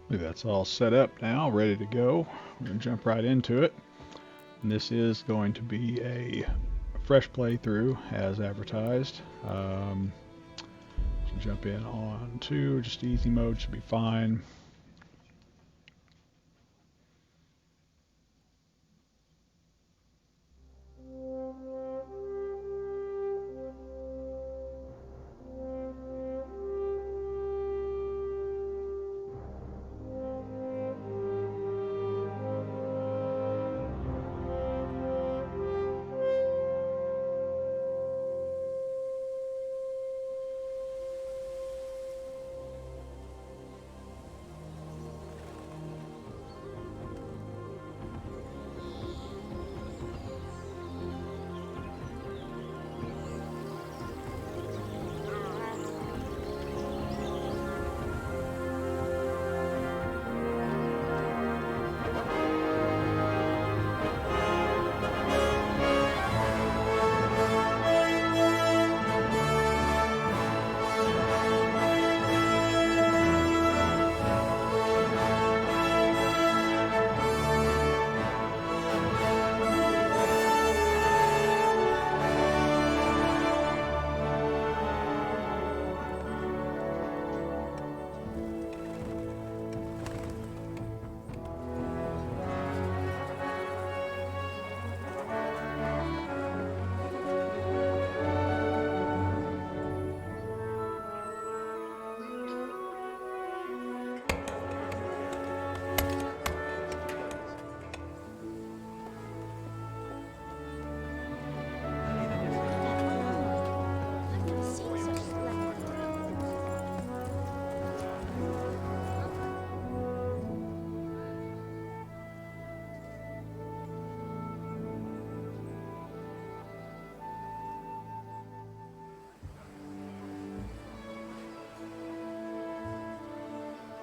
That's all set up now, ready to go. We're going to jump right into it. And this is going to be a fresh playthrough as advertised. So jump in on 2, just easy mode should be fine.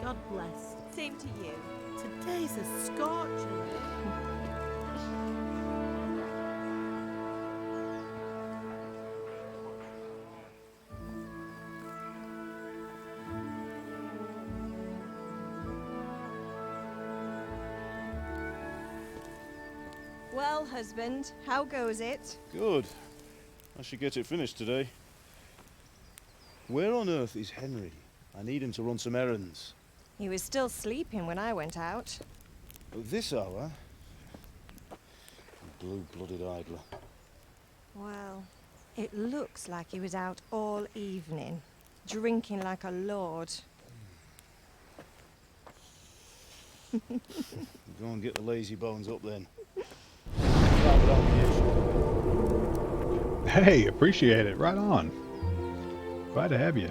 God bless. Same to you. Today's a scorcher. Well, husband, how goes it? Good. I should get it finished today. Where on earth is Henry? I need him to run some errands. He was still sleeping when I went out. At this hour? Blue-blooded idler. Well, it looks like he was out all evening, drinking like a lord. Go and get the lazy bones up then. Hey, appreciate it. Right on. Glad to have you.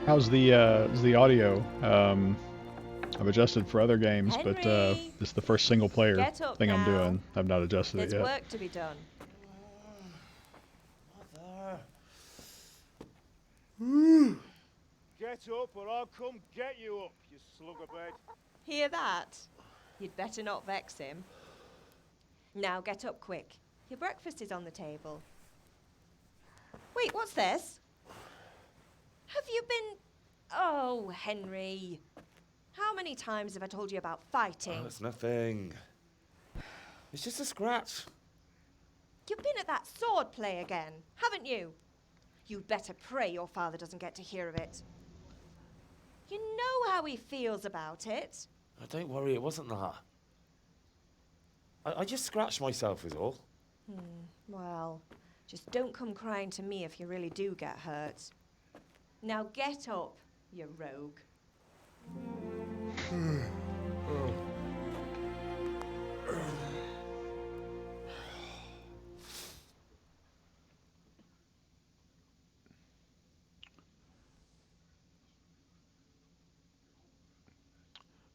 How's the audio? I've adjusted for other games, but Henry! this is the first single player Get up thing I'm now. doing. I've not adjusted There's it yet. work to be done. Get up or I'll come get you up, you slugabed. Hear that? You'd better not vex him. Now get up quick. Your breakfast is on the table. Wait, what's this? Have you been... Oh, Henry. How many times have I told you about fighting? Oh, it's nothing. It's just a scratch. You've been at that sword play again, haven't you? You'd better pray your father doesn't get to hear of it. You know how he feels about it. Oh, don't worry, it wasn't that. I just scratched myself is all. Well, just don't come crying to me if you really do get hurt. Now get up, you rogue.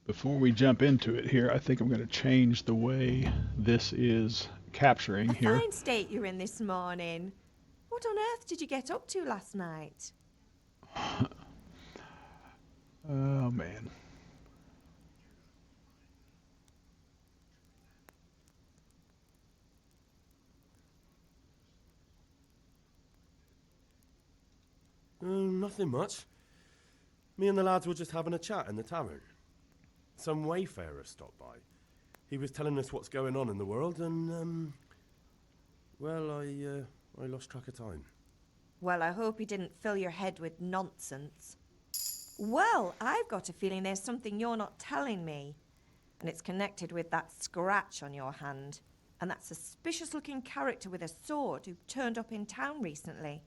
Before we jump into it here, I think I'm going to change the way this is capturing A here. fine state you're in this morning. What on earth did you get up to last night? Oh, man. nothing much. Me and the lads were just having a chat in the tavern. Some wayfarer stopped by. He was telling us what's going on in the world, and, well, I lost track of time. Well, I hope he didn't fill your head with nonsense. Well, I've got a feeling there's something you're not telling me. And it's connected with that scratch on your hand. And that suspicious-looking character with a sword who turned up in town recently.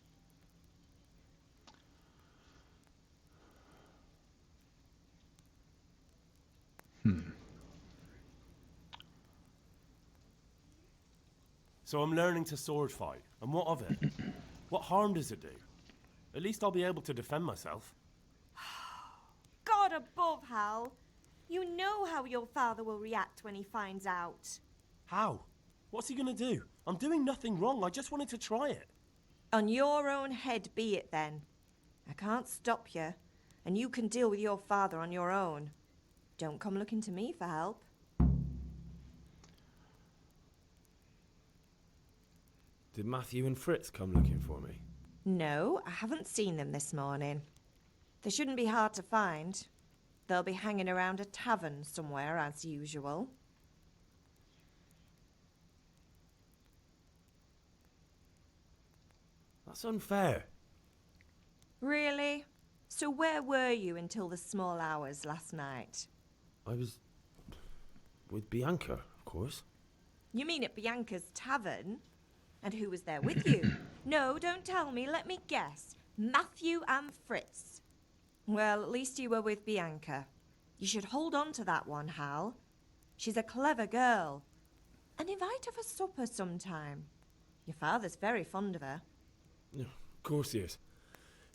So I'm learning to sword fight, and what of it? What harm does it do? At least I'll be able to defend myself. God above, Hal. You know how your father will react when he finds out. How? What's he gonna do? I'm doing nothing wrong, I just wanted to try it. On your own head be it then. I can't stop you, and you can deal with your father on your own. Don't come looking to me for help. Did Matthew and Fritz come looking for me? No, I haven't seen them this morning. They shouldn't be hard to find. They'll be hanging around a tavern somewhere, as usual. That's unfair. Really? So where were you until the small hours last night? I was with Bianca, of course. You mean at Bianca's tavern? And who was there with you? No, don't tell me. Let me guess. Matthew and Fritz. Well, at least you were with Bianca. You should hold on to that one, Hal. She's a clever girl. And invite her for supper sometime. Your father's very fond of her. Of course he is.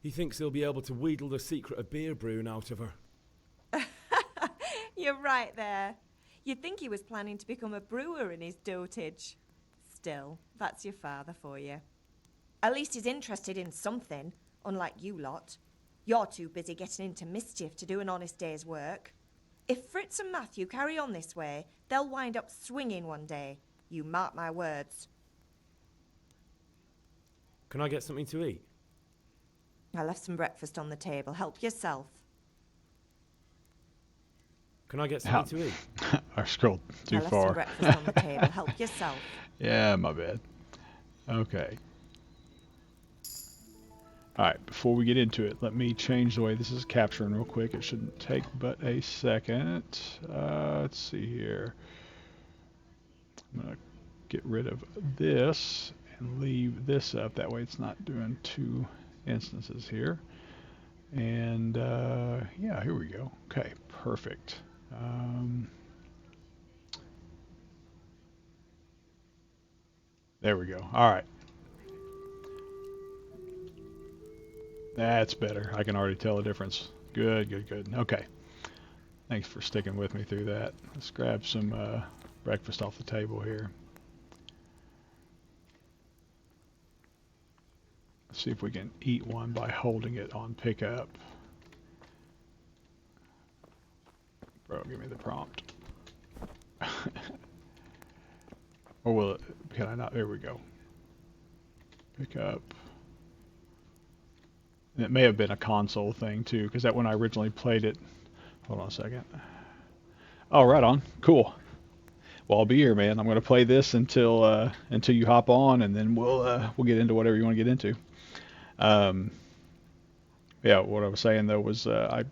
He thinks he'll be able to wheedle the secret of beer brewing out of her. You're right there. You'd think he was planning to become a brewer in his dotage. Still, that's your father for you. At least he's interested in something, unlike you lot. You're too busy getting into mischief to do an honest day's work. If Fritz and Matthew carry on this way, they'll wind up swinging one day. You mark my words. Can I get something to eat? I left some breakfast on the table. Help yourself. Can I get something to eat? I scrolled too I left far. some breakfast on the table. Help yourself. Yeah, my bad. Okay. Alright, before we get into it, let me change the way this is capturing real quick. It shouldn't take but a second. Let's see here. I'm going to get rid of this and leave this up. That way it's not doing two instances here. And yeah, here we go. Okay, perfect. There we go. All right. That's better. I can already tell the difference. Good, good, good. Okay. Thanks for sticking with me through that. Let's grab some breakfast off the table here. Let's see if we can eat one by holding it on pickup. Bro, give me the prompt. Or will it, can I not? There we go. Pick up. And it may have been a console thing too, because that when I originally played it. Hold on a second. Oh, right on. Cool. Well, I'll be here, man. I'm going to play this until you hop on, and then we'll get into whatever you want to get into. Yeah, what I was saying though was I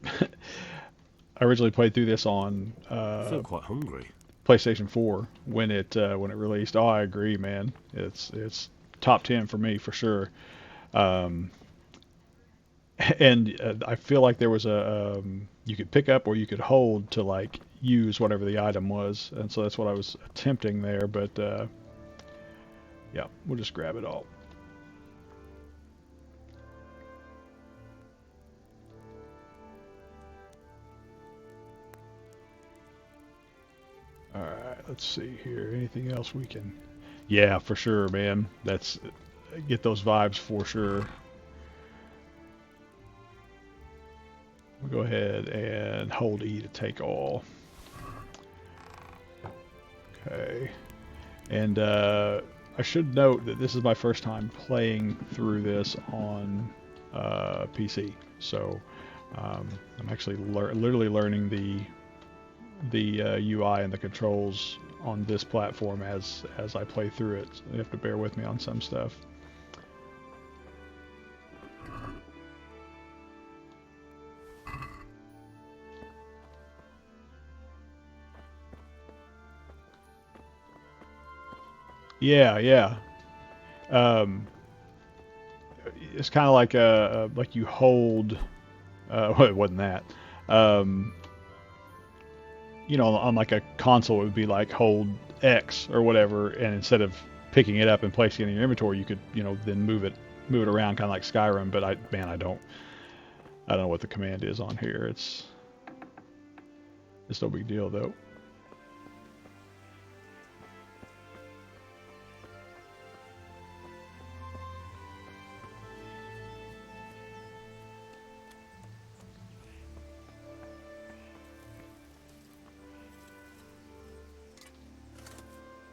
I originally played through this on I feel quite hungry. PlayStation 4 when it released. Oh, I agree, man. It's top 10 for me for sure. And I feel like there was a you could pick up or you could hold to like use whatever the item was, and so that's what I was attempting there. But yeah, we'll just grab it all. All right, let's see here. Anything else we can? Yeah, for sure, man. That's get those vibes for sure. We'll go ahead and hold E to take all. Okay. And I should note that this is my first time playing through this on PC. So I'm actually literally learning the UI and the controls on this platform as I play through it. So you have to bear with me on some stuff. Yeah, yeah. Um, it's kind of like you hold. Well, it wasn't that. Um, you know, on like a console, it would be like hold X or whatever, and instead of picking it up and placing it in your inventory, you could, you know, then move it around, kind of like Skyrim. But I don't know what the command is on here. It's no big deal though.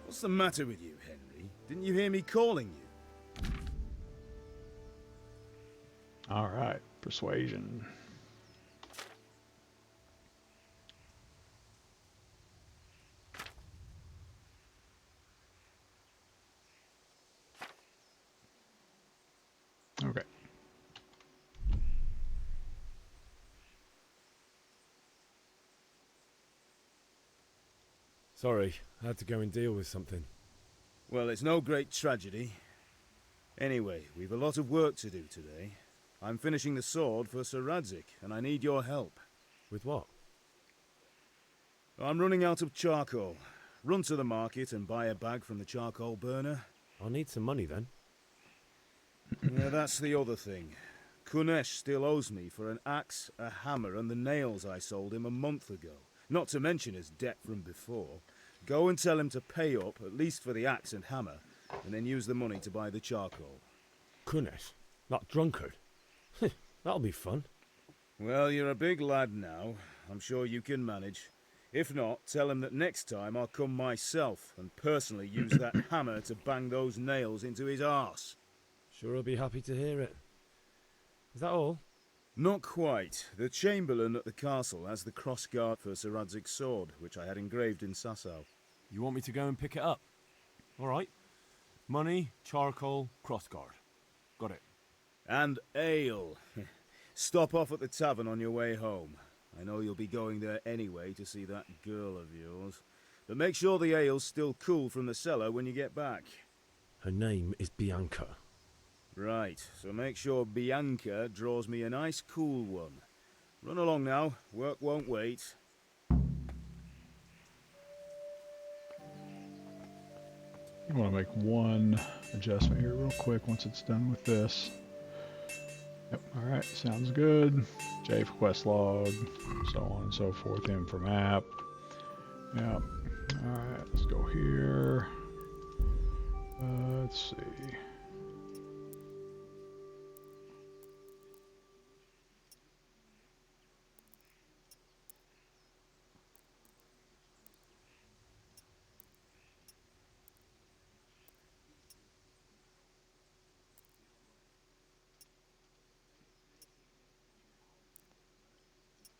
What's the matter with you, Henry? Didn't you hear me calling you? All right, persuasion. Okay. Sorry, I had to go and deal with something. Well, it's no great tragedy. Anyway, we've a lot of work to do today. I'm finishing the sword for Sir Radzig, and I need your help. With what? I'm running out of charcoal. Run to the market and buy a bag from the charcoal burner. I'll need some money then. Yeah, that's the other thing. Kunesh still owes me for an axe, a hammer, and the nails I sold him a month ago. Not to mention his debt from before. Go and tell him to pay up, at least for the axe and hammer, and then use the money to buy the charcoal. Kunesh? That drunkard? That'll be fun. Well, you're a big lad now. I'm sure you can manage. If not, tell him that next time I'll come myself and personally use that hammer to bang those nails into his arse. Sure I'll be happy to hear it. Is that all? Not quite. The Chamberlain at the castle has the crossguard for Sir Radzig's sword, which I had engraved in Sasau. You want me to go and pick it up? All right. Money, charcoal, crossguard. Got it. And ale. Stop off at the tavern on your way home. I know you'll be going there anyway to see that girl of yours. But make sure the ale's still cool from the cellar when you get back. Her name is Bianca. Right, so make sure Bianca draws me a nice cool one. Run along now, work won't wait. I want to make one adjustment here real quick once it's done with this. Yep, alright, sounds good. J for quest log, so on and so forth, M for map. Yep, alright, let's go here. Let's see.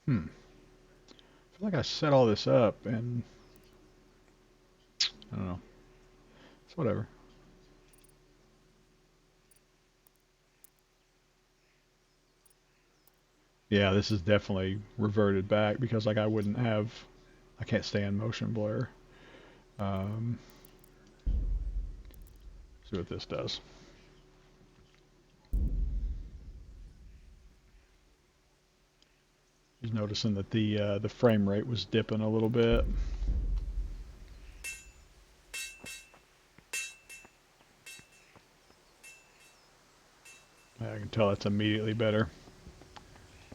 I feel like I set all this up and I don't know. It's whatever. Yeah, this is definitely reverted back because like I can't stand motion blur. See what this does. Just noticing that the frame rate was dipping a little bit. I can tell it's immediately better.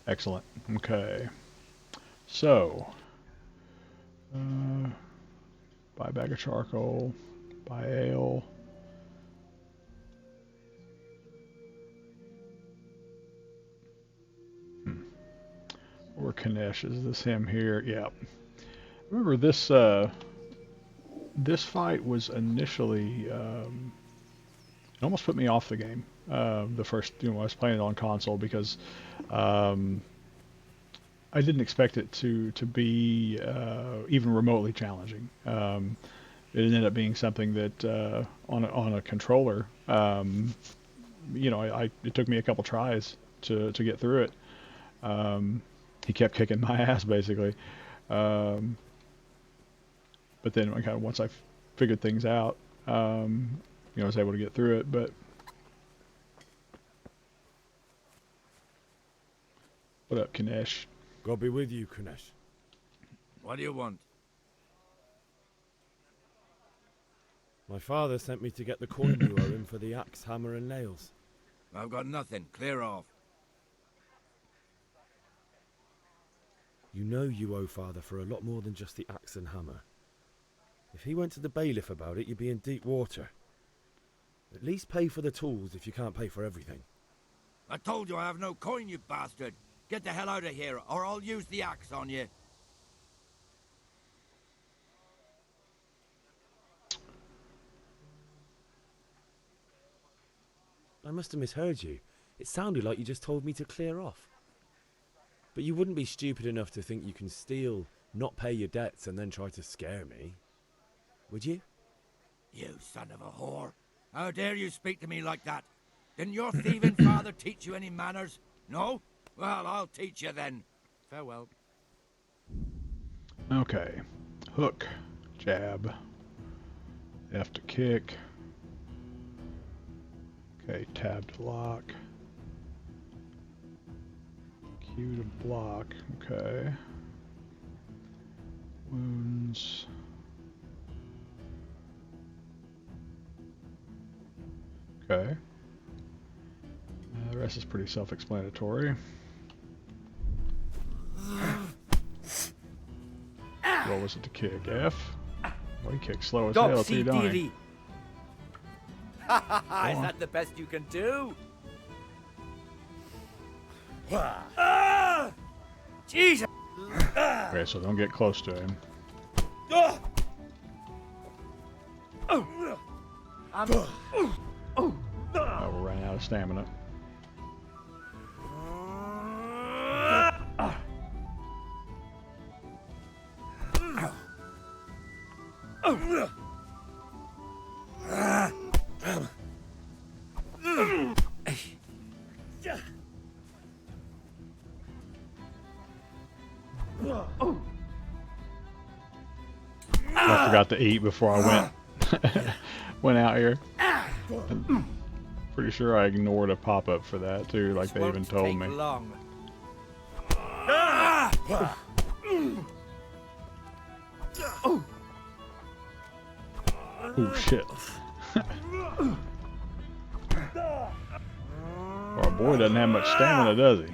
Excellent. Okay. So, buy a bag of charcoal, buy ale. Or Kanesh, is this him here? Yeah. Remember this this fight was initially it almost put me off the game. the first, when I was playing it on console, because I didn't expect it to be even remotely challenging. It ended up being something that on a controller, it took me a couple tries to get through it. He kept kicking my ass basically, but then once I figured things out, I was able to get through it. But what up, Kinesh? God be with you, Kunesh. What do you want? My father sent me to get the coin you owe him for the axe, hammer, and nails. I've got nothing. Clear off. You know you owe father for a lot more than just the axe and hammer. If he went to the bailiff about it, you'd be in deep water. At least pay for the tools if you can't pay for everything. I told you I have no coin, you bastard. Get the hell out of here, or I'll use the axe on you. I must have misheard you. It sounded like you just told me to clear off. But you wouldn't be stupid enough to think you can steal, not pay your debts, and then try to scare me. Would you? You son of a whore. How dare you speak to me like that? Didn't your thieving father teach you any manners? No? Well, I'll teach you then. Farewell. Okay, hook, jab, F to kick. Okay, tab to lock. Q to block. Okay. Wounds. Okay. The rest is pretty self-explanatory. What was it to kick? F? Well, he kicked slow as hell. What's he doing? Is that the best you can do? Jesus! Okay, so don't get close to him. Oh, we're running out of stamina. I forgot to eat before I went out here. Pretty sure I ignored a pop-up for that too, like they even told me. Long. Oh shit. Our boy doesn't have much stamina, does he?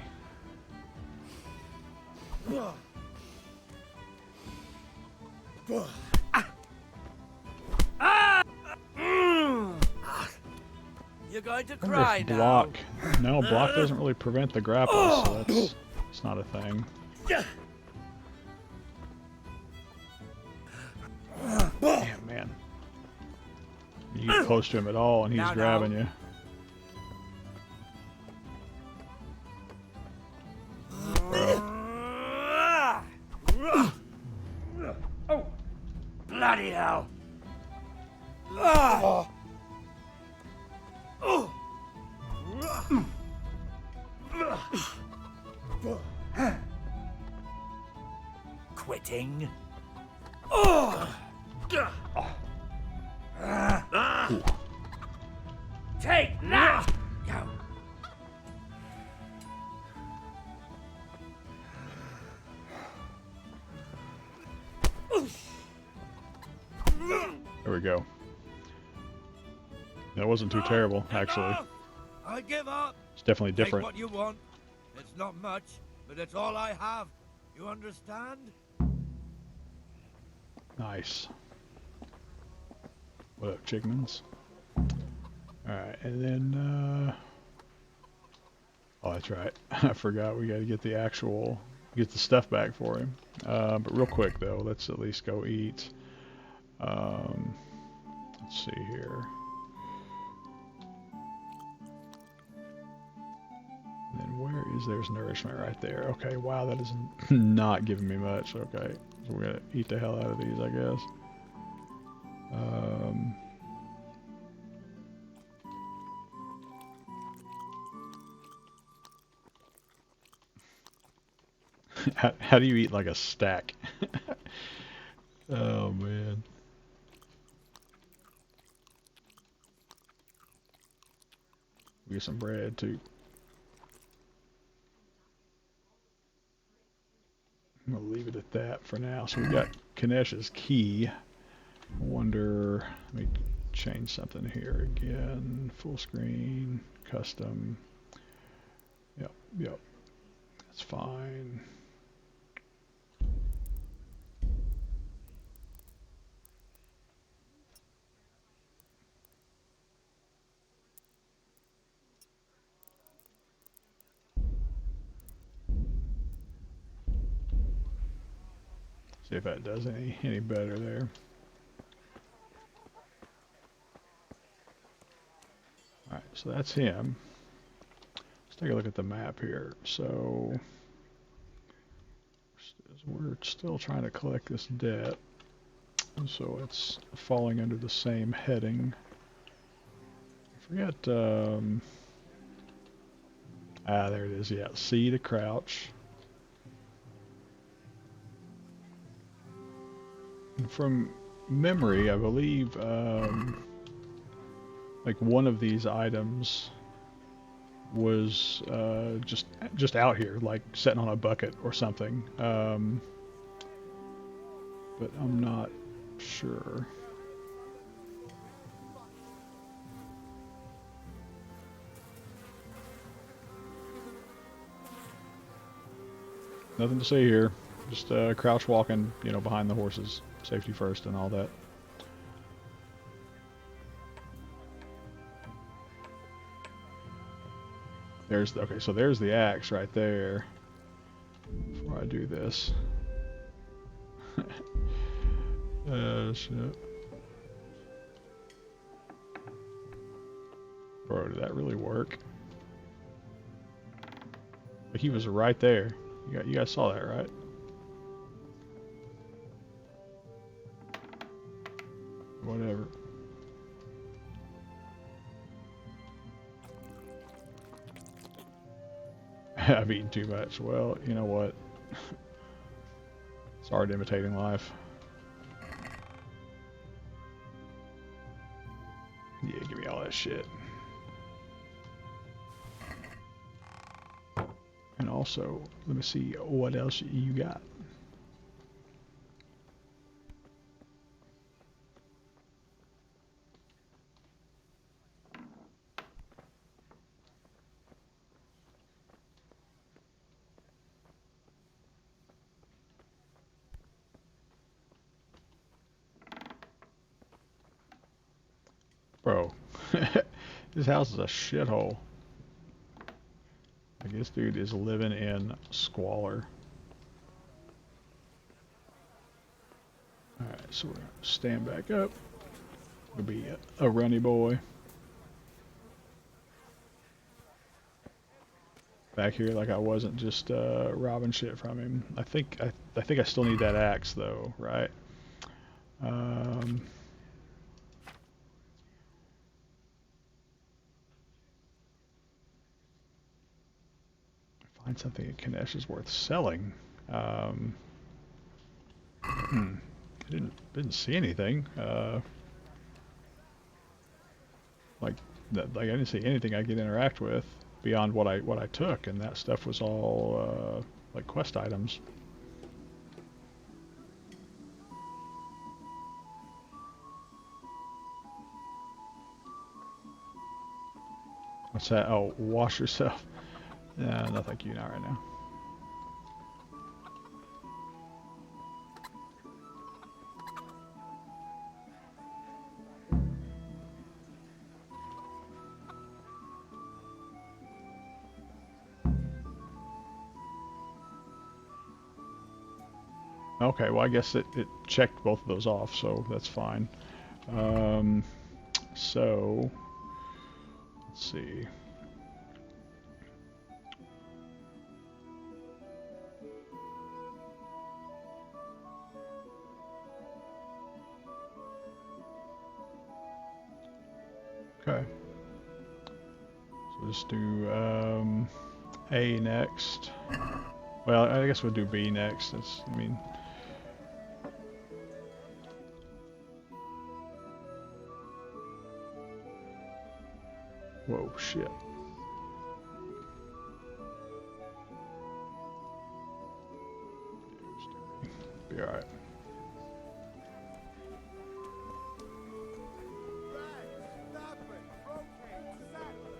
You're going to I wonder cry if now. block. No, block doesn't really prevent the grapple, so it's not a thing. Damn, man. You get close to him at all, and he's Now, grabbing you. Bro. Oh, bloody hell! Quitting? Take that! Go. There we go. That wasn't too terrible, actually. Enough! I give up. It's definitely Take different. what you want. It's not much, but it's all I have. You understand? Nice. What up, Chickmans? Alright, and then, oh, that's right. I forgot we gotta get get the stuff back for him. But real quick, though, let's at least go eat. Let's see here. is there's nourishment right there. Okay, wow, that is not giving me much. Okay, so we're gonna eat the hell out of these, I guess. How do you eat like a stack? Oh man. We get some bread too. I'm gonna leave it at that for now. So we got Kanesh's key. I wonder, let me change something here again. Full screen, custom. Yep, yep. That's fine. See if that does any better there. Alright, so that's him. Let's take a look at the map here. So we're still trying to collect this debt. So it's falling under the same heading. I forget, there it is, yeah. C to crouch. And from memory, I believe, like one of these items was just out here, like sitting on a bucket or something. But I'm not sure. Nothing to say here. Just crouch walking, you know, behind the horses. Safety first and all that. Okay, so there's the axe right there. Before I do this. Shit. Bro, did that really work? Like he was right there. You guys saw that, right? Whatever. I've eaten too much. Well, you know what? It's hard imitating life. Yeah, give me all that shit. And also, let me see what else you got. Bro, this house is a shithole. Like this dude is living in squalor. Alright, so we're gonna stand back up. We'll be a runny boy. Back here like I wasn't just robbing shit from him. I think I still need that axe though, right? Find something at Kanesh is worth selling. I didn't see anything. Like I didn't see anything I could interact with beyond what I took, and that stuff was all like quest items. What's that? Oh, wash yourself. No, thank you, not right now. Okay, well I guess it checked both of those off, so that's fine. So, let's see. Okay. So let's do A next. Well, I guess we'll do B next. That's, I mean. Whoa, shit. Be alright.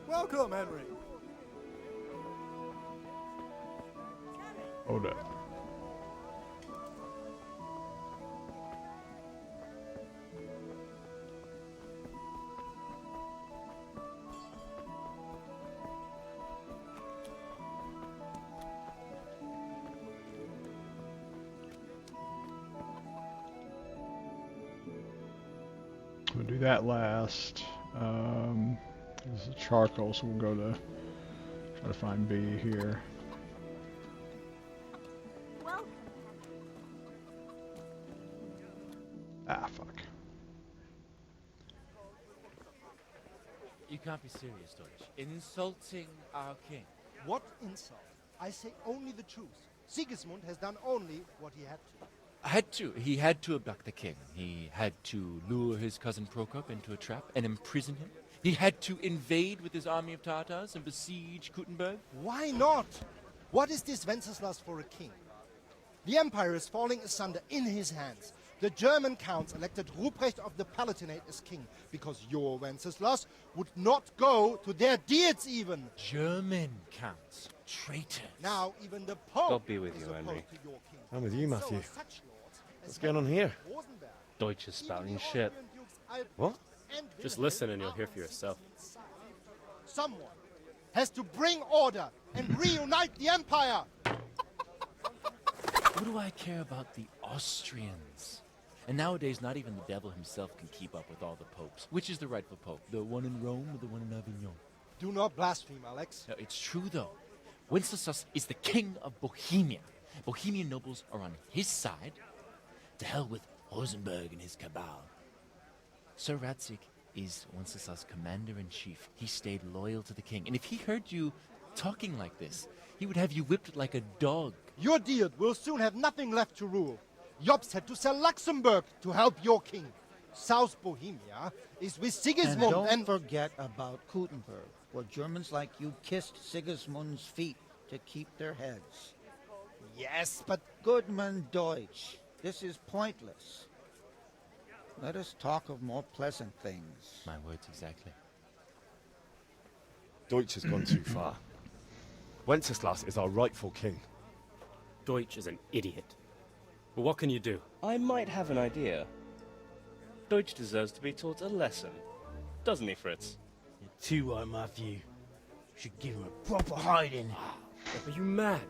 Welcome, Henry. Hold up. We'll do that last. This is charcoal, so we'll go to try to find B here. Ah, fuck. You can't be serious, Deutsch. In insulting our king. What insult? I say only the truth. Sigismund has done only what he had to. He had to abduct the king. He had to lure his cousin Prokop into a trap and imprison him. He had to invade with his army of Tartars and besiege Kuttenberg. Why not? What is this Wenceslas for a king? The empire is falling asunder in his hands. The German counts elected Ruprecht of the Palatinate as king because your Wenceslas would not go to their deeds even. German counts. Traitors. Now even the Pope God be with is you, opposed Henry. to your king. I'm with you, So Matthew. are such lords as What's going on here? Rosenberg. Deutsch is spouting Even the shit. Austrian dukes Albrecht What? and Just Wilhelm listen and you'll are hear on for yourself. Sigismund's side. Someone has to bring order and reunite the empire. What do I care about the Austrians? And nowadays, not even the devil himself can keep up with all the popes. Which is the rightful pope? The one in Rome or the one in Avignon? Do not blaspheme, Alex. No, it's true, though. Wenceslas is the king of Bohemia. Bohemian nobles are on his side. To hell with Rosenberg and his cabal. Sir Radzik is Wenceslas' commander-in-chief. He stayed loyal to the king. And if he heard you talking like this, he would have you whipped like a dog. Your Diet will soon have nothing left to rule. Jobst had to sell Luxembourg to help your king. South Bohemia is with Sigismund And don't and... forget about Kuttenberg, where Germans like you kissed Sigismund's feet to keep their heads. Yes, but... Goodman Deutsch, this is pointless. Let us talk of more pleasant things. My words exactly. Deutsch has gone too far. Wenceslas is our rightful king. Deutsch is an idiot. But what can you do? I might have an idea. Deutsch deserves to be taught a lesson. Doesn't he, Fritz? You're too right, Matthew. Should give him a proper hiding. Are you mad?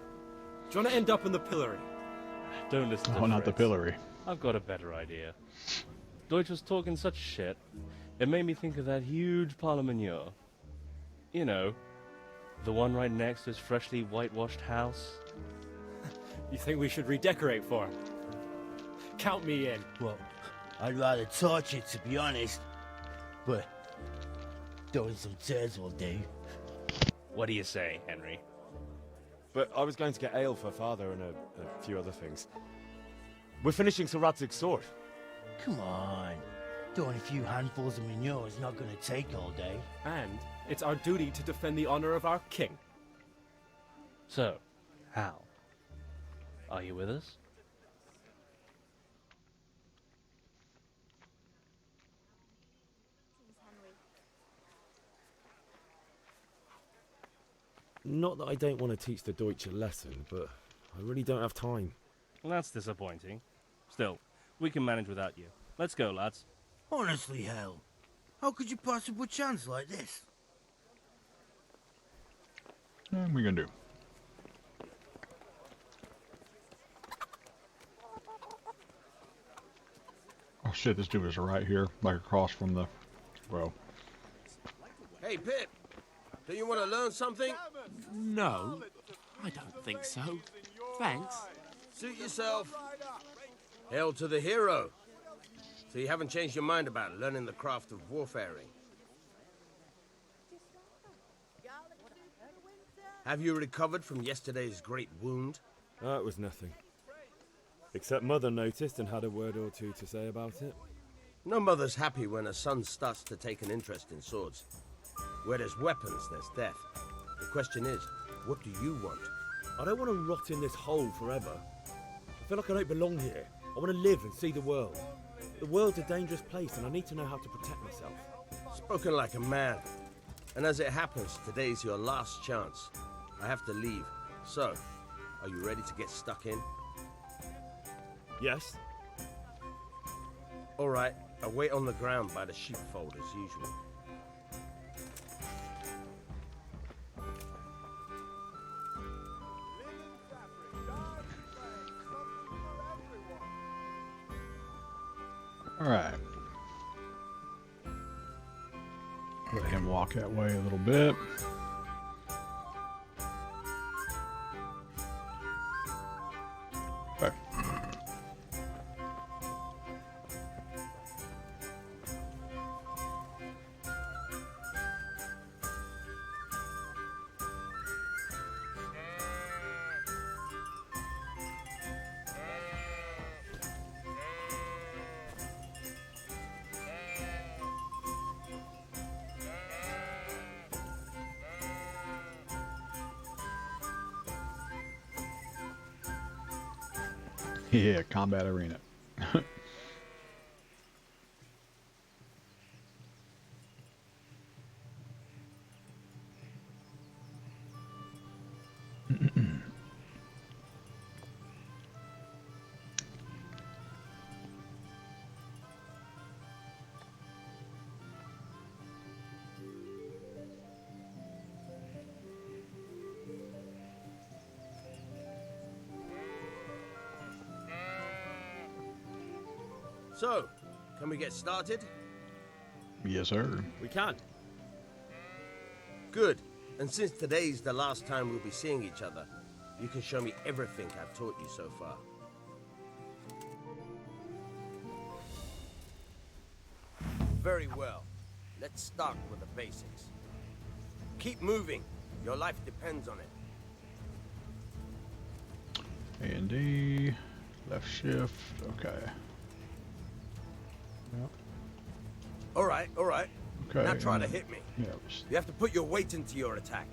Do you want to end up in the pillory? Don't listen to Oh, not the Fritz. pillory. I've got a better idea. Deutsch was talking such shit, it made me think of that huge parliament. You know, the one right next to his freshly whitewashed house. You think we should redecorate for him? Count me in. Well, I'd rather torch it, to be honest. But throwing some tears will do. What do you say, Henry? But I was going to get ale for father and a few other things. We're finishing Sir Radzig's sword. Come on. Throwing a few handfuls of manure is not going to take all day. And it's our duty to defend the honor of our king. So, Hal, are you with us? Not that I don't want to teach the Deutsch a lesson, but I really don't have time. Well, that's disappointing. Still, we can manage without you. Let's go, lads. Honestly, hell. How could you possibly chance like this? What are we gonna do? Oh shit, this dude is right here, like across from the... Well, Hey, Pip. Do you want to learn something? No, I don't think so. Thanks. Suit yourself. Hail to the hero. So you haven't changed your mind about learning the craft of warfaring? Have you recovered from yesterday's great wound? It was nothing. Except Mother noticed and had a word or two to say about it. No mother's happy when her son starts to take an interest in swords. Where there's weapons, there's death. The question is, what do you want? I don't want to rot in this hole forever. I feel like I don't belong here. I want to live and see the world. The world's a dangerous place and I need to know how to protect myself. Spoken like a man. And as it happens, today's your last chance. I have to leave. So, are you ready to get stuck in? Yes. All right, I'll wait on the ground by the sheepfold as usual. All right. Let him walk that way a little bit. Okay. Yeah, combat arena. So, can we get started? Yes, sir. We can. Good. And since today's the last time we'll be seeing each other, you can show me everything I've taught you so far. Very well. Let's start with the basics. Keep moving. Your life depends on it. A and D, left shift, okay. Yep. All right. Okay. Now try to hit me. Yeah. You have to put your weight into your attack.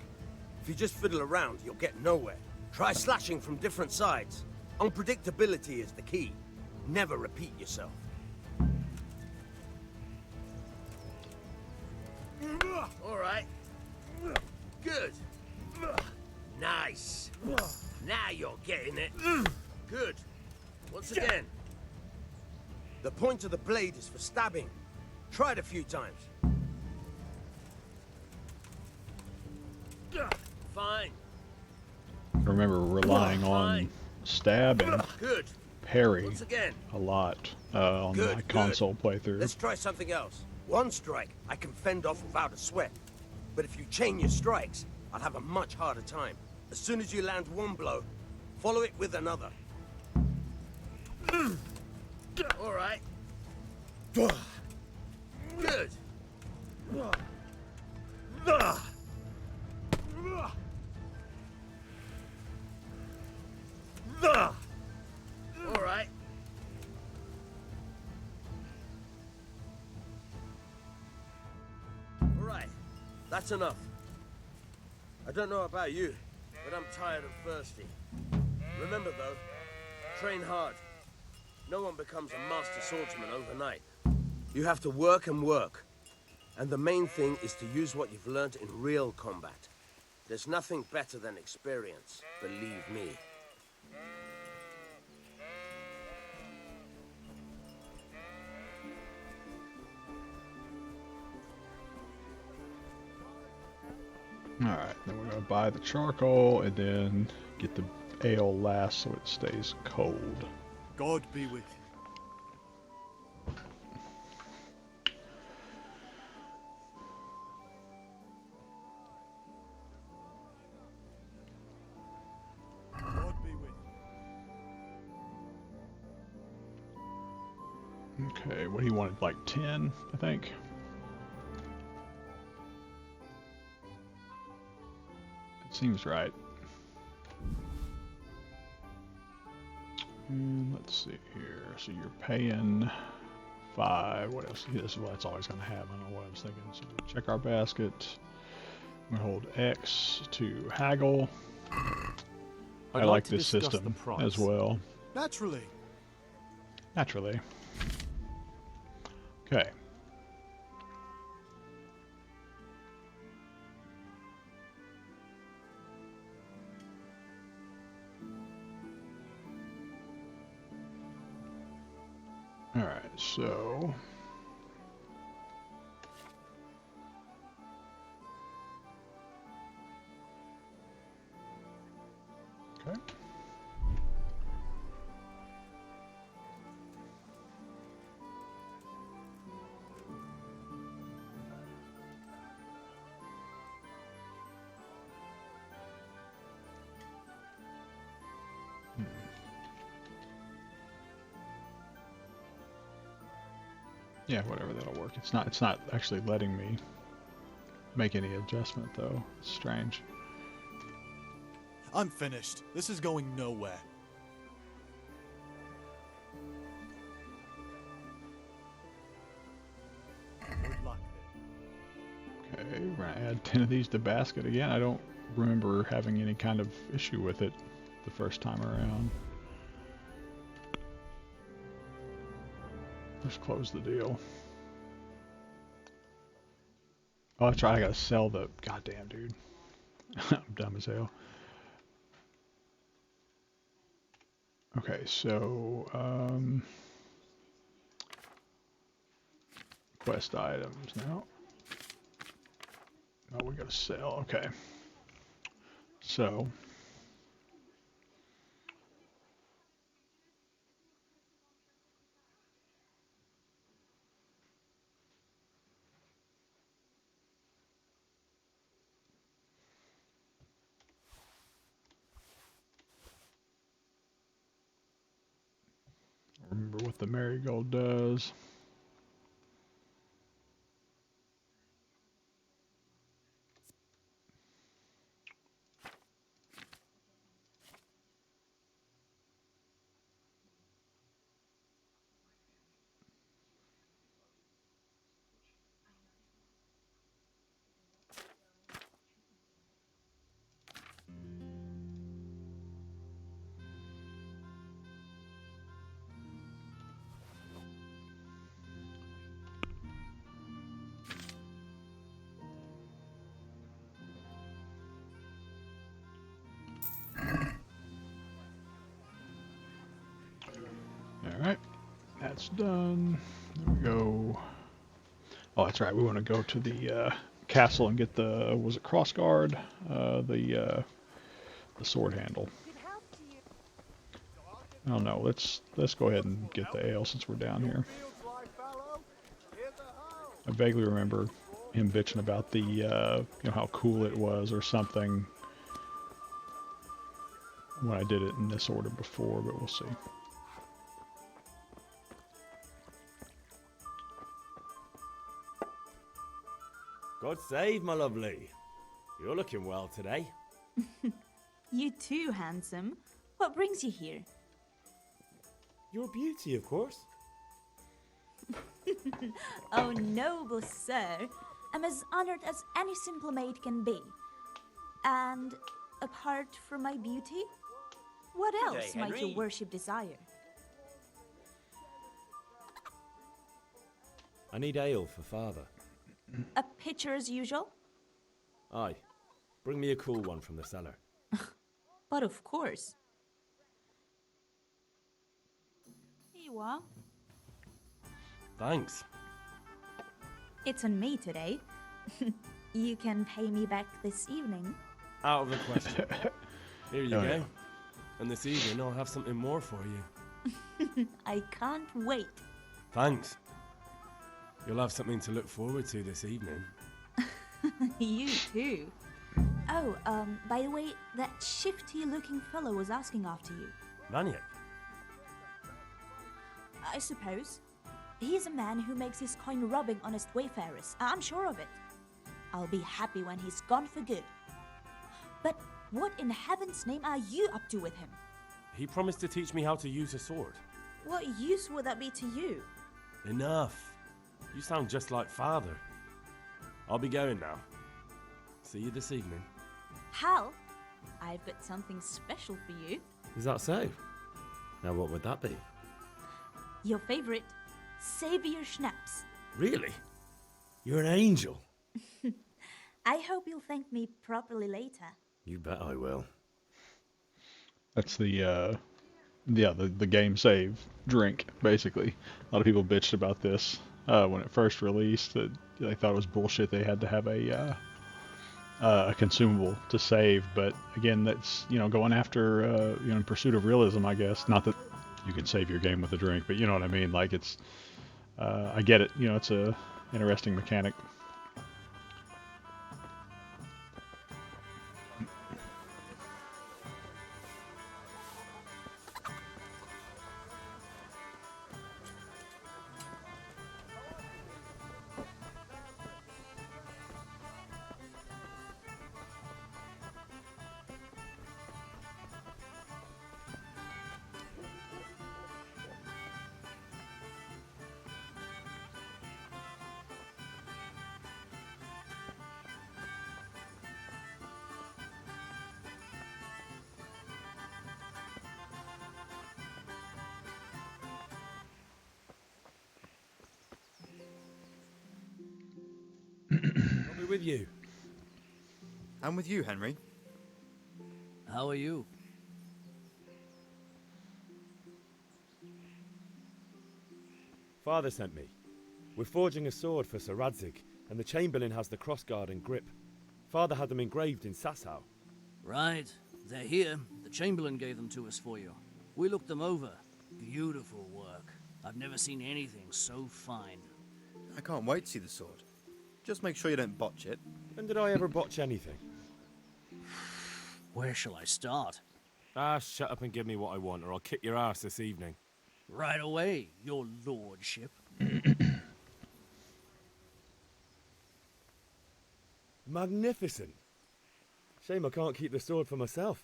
If you just fiddle around, you'll get nowhere. Try slashing from different sides. Unpredictability is the key. Never repeat yourself. All right. Good. Nice. Now you're getting it. Good. Once again. The point of the blade is for stabbing. Try it a few times. Fine. Remember relying on stab and Good. parry Once again. a lot on my console playthrough. Let's try something else. One strike, I can fend off without a sweat. But if you chain your strikes, I'll have a much harder time. As soon as you land one blow, follow it with another. All right. Good. All right. All right. That's enough. I don't know about you, but I'm tired and thirsty. Remember though, train hard. No one becomes a master swordsman overnight. You have to work and work. And the main thing is to use what you've learned in real combat. There's nothing better than experience, believe me. Alright, then we're going to buy the charcoal and then get the ale last so it stays cold. God be with you. God be with you. Okay, what he wanted, like 10, I think. Seems right. And let's see here. So you're paying 5. What else? This is what it's always going to have. I don't know what I was thinking. So we check our basket. We hold X to haggle. I like this system as well. Naturally. Naturally. Okay. All right, so okay. Yeah, whatever, that'll work. It's not actually letting me make any adjustment though. It's strange. I'm finished. This is going nowhere. Good luck then. Okay, we're gonna add 10 of these to basket again. I don't remember having any kind of issue with it the first time around. Let's close the deal. Oh, that's right. I gotta sell the goddamn dude. I'm dumb as hell. Okay, so quest items now. Oh, we gotta sell. Okay. So remember what the marigold does. Alright, that's done. There we go. Oh, that's right. We want to go to the castle and get the, was it crossguard? The sword handle. Oh no, let's go ahead and get the ale since we're down here. I vaguely remember him bitching about the, you know, how cool it was or something when I did it in this order before, but we'll see. God save, my lovely. You're looking well today. You too, handsome. What brings you here? Your beauty, of course. Oh, noble sir. I'm as honored as any simple maid can be. And apart from my beauty, what else might your worship desire? I need ale for father. A pitcher as usual? Aye. Bring me a cool one from the cellar. But of course. Here you are. Thanks. It's on me today. You can pay me back this evening. Out of the question. Here you Oh, go. yeah. And this evening I'll have something more for you. I can't wait. Thanks. You'll have something to look forward to this evening. You too. Oh, by the way, that shifty-looking fellow was asking after you. Maniac? I suppose. He's a man who makes his coin robbing honest wayfarers. I'm sure of it. I'll be happy when he's gone for good. But what in heaven's name are you up to with him? He promised to teach me how to use a sword. What use would that be to you? Enough. You sound just like father. I'll be going now. See you this evening. Hal, I've got something special for you. Is that so? Now what would that be? Your favorite, Savior Schnapps. Really? You're an angel. I hope you'll thank me properly later. You bet I will. That's the game save drink, basically. A lot of people bitched about this when it first released. That they thought it was bullshit. They had to have a consumable to save, but again, that's going after in pursuit of realism, I guess. Not that you can save your game with a drink, but you know what I mean. Like it's, I get it. It's a interesting mechanic. I'll be with you. I'm with you, Henry. How are you? Father sent me. We're forging a sword for Sir Radzig, and the Chamberlain has the crossguard and grip. Father had them engraved in Sasau. Right. They're here. The Chamberlain gave them to us for you. We looked them over. Beautiful work. I've never seen anything so fine. I can't wait to see the sword. Just make sure you don't botch it. When did I ever botch anything? Where shall I start? Ah, shut up and give me what I want, or I'll kick your ass this evening. Right away, your lordship. Magnificent. Shame I can't keep the sword for myself.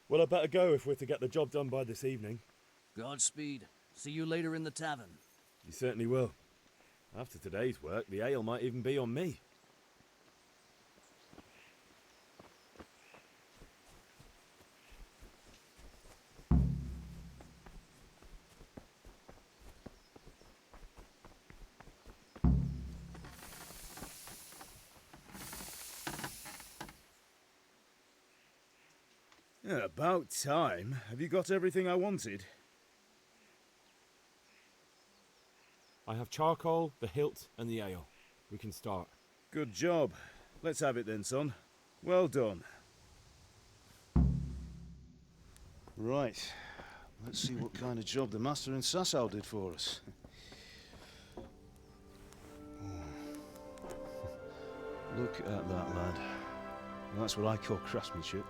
Well, I better go if we're to get the job done by this evening. Godspeed. See you later in the tavern. You certainly will. After today's work, the ale might even be on me. Yeah, about time. Have you got everything I wanted? I have charcoal, the hilt, and the ale. We can start. Good job. Let's have it then, son. Well done. Right. Let's see what kind of job the master in Sasau did for us. Look at that, lad. That's what I call craftsmanship.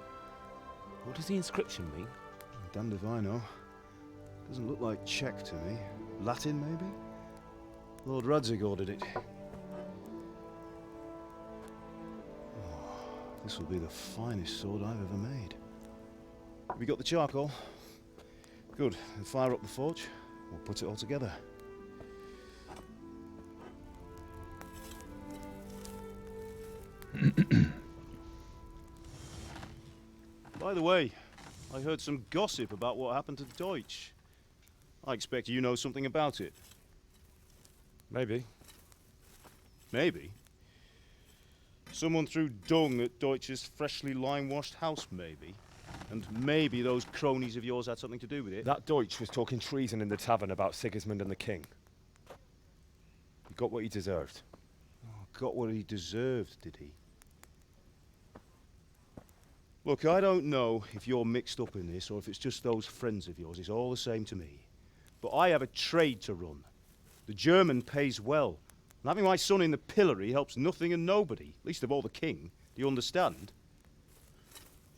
What does the inscription mean? Damned if I know. Doesn't look like Czech to me. Latin, maybe? Lord Radzig ordered it. Oh, this will be the finest sword I've ever made. Have you got the charcoal? Good. Then fire up the forge. We'll put it all together. By the way, I heard some gossip about what happened to Deutsch. I expect you know something about it. Maybe. Maybe? Someone threw dung at Deutsch's freshly lime-washed house, maybe? And maybe those cronies of yours had something to do with it? That Deutsch was talking treason in the tavern about Sigismund and the king. He got what he deserved. Oh, got what he deserved, did he? Look, I don't know if you're mixed up in this or if it's just those friends of yours. It's all the same to me. But I have a trade to run. The German pays well. And having my son in the pillory helps nothing and nobody, least of all the king. Do you understand?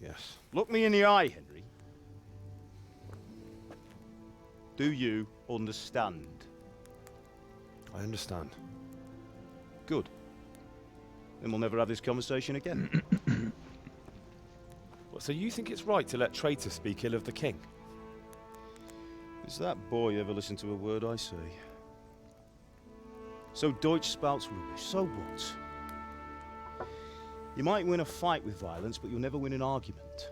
Yes. Look me in the eye, Henry. Do you understand? I understand. Good. Then we'll never have this conversation again. So you think it's right to let traitors speak ill of the king? Does that boy ever listen to a word I say? So Deutsch spouts rubbish, so what? You might win a fight with violence, but you'll never win an argument.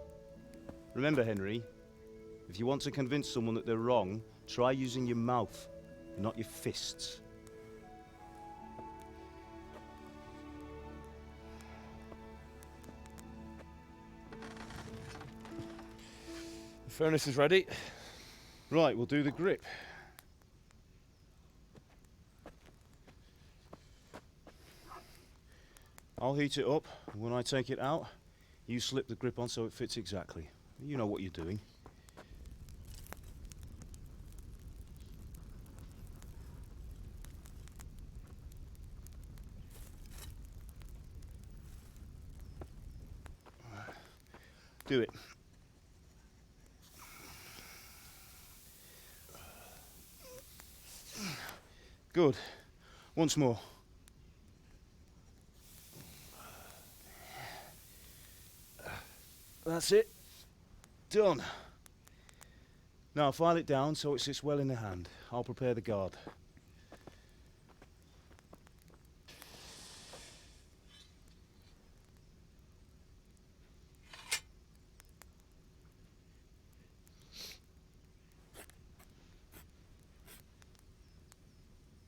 Remember, Henry, if you want to convince someone that they're wrong, try using your mouth, not your fists. The furnace is ready. Right, we'll do the grip. I'll heat it up, and when I take it out, you slip the grip on so it fits exactly. You know what you're doing. Do it. Good. Once more. That's it. Done. Now file it down so it sits well in the hand. I'll prepare the guard.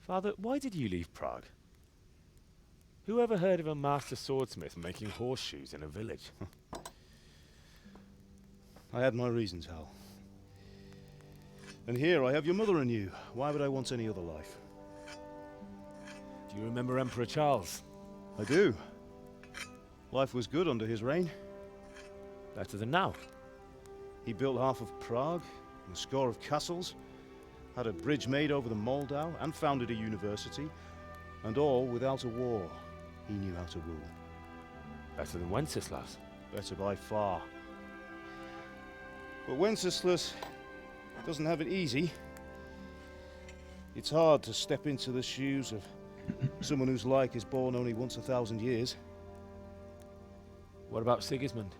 Father, why did you leave Prague? Who ever heard of a master swordsmith making horseshoes in a village? I had my reasons, Hal. And here I have your mother and you. Why would I want any other life? Do you remember Emperor Charles? I do. Life was good under his reign. Better than now. He built half of Prague, and a score of castles, had a bridge made over the Moldau, and founded a university, and all without a war. He knew how to rule. Better than Wenceslas. Better by far. But Wenceslas doesn't have it easy. It's hard to step into the shoes of someone whose like is born only once 1,000 years. What about Sigismund?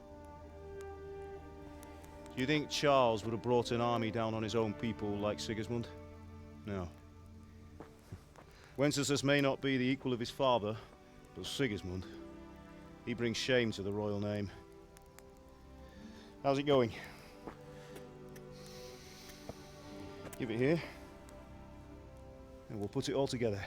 Do you think Charles would have brought an army down on his own people like Sigismund? No. Wenceslas may not be the equal of his father, but Sigismund, he brings shame to the royal name. How's it going? Give it here, and we'll put it all together.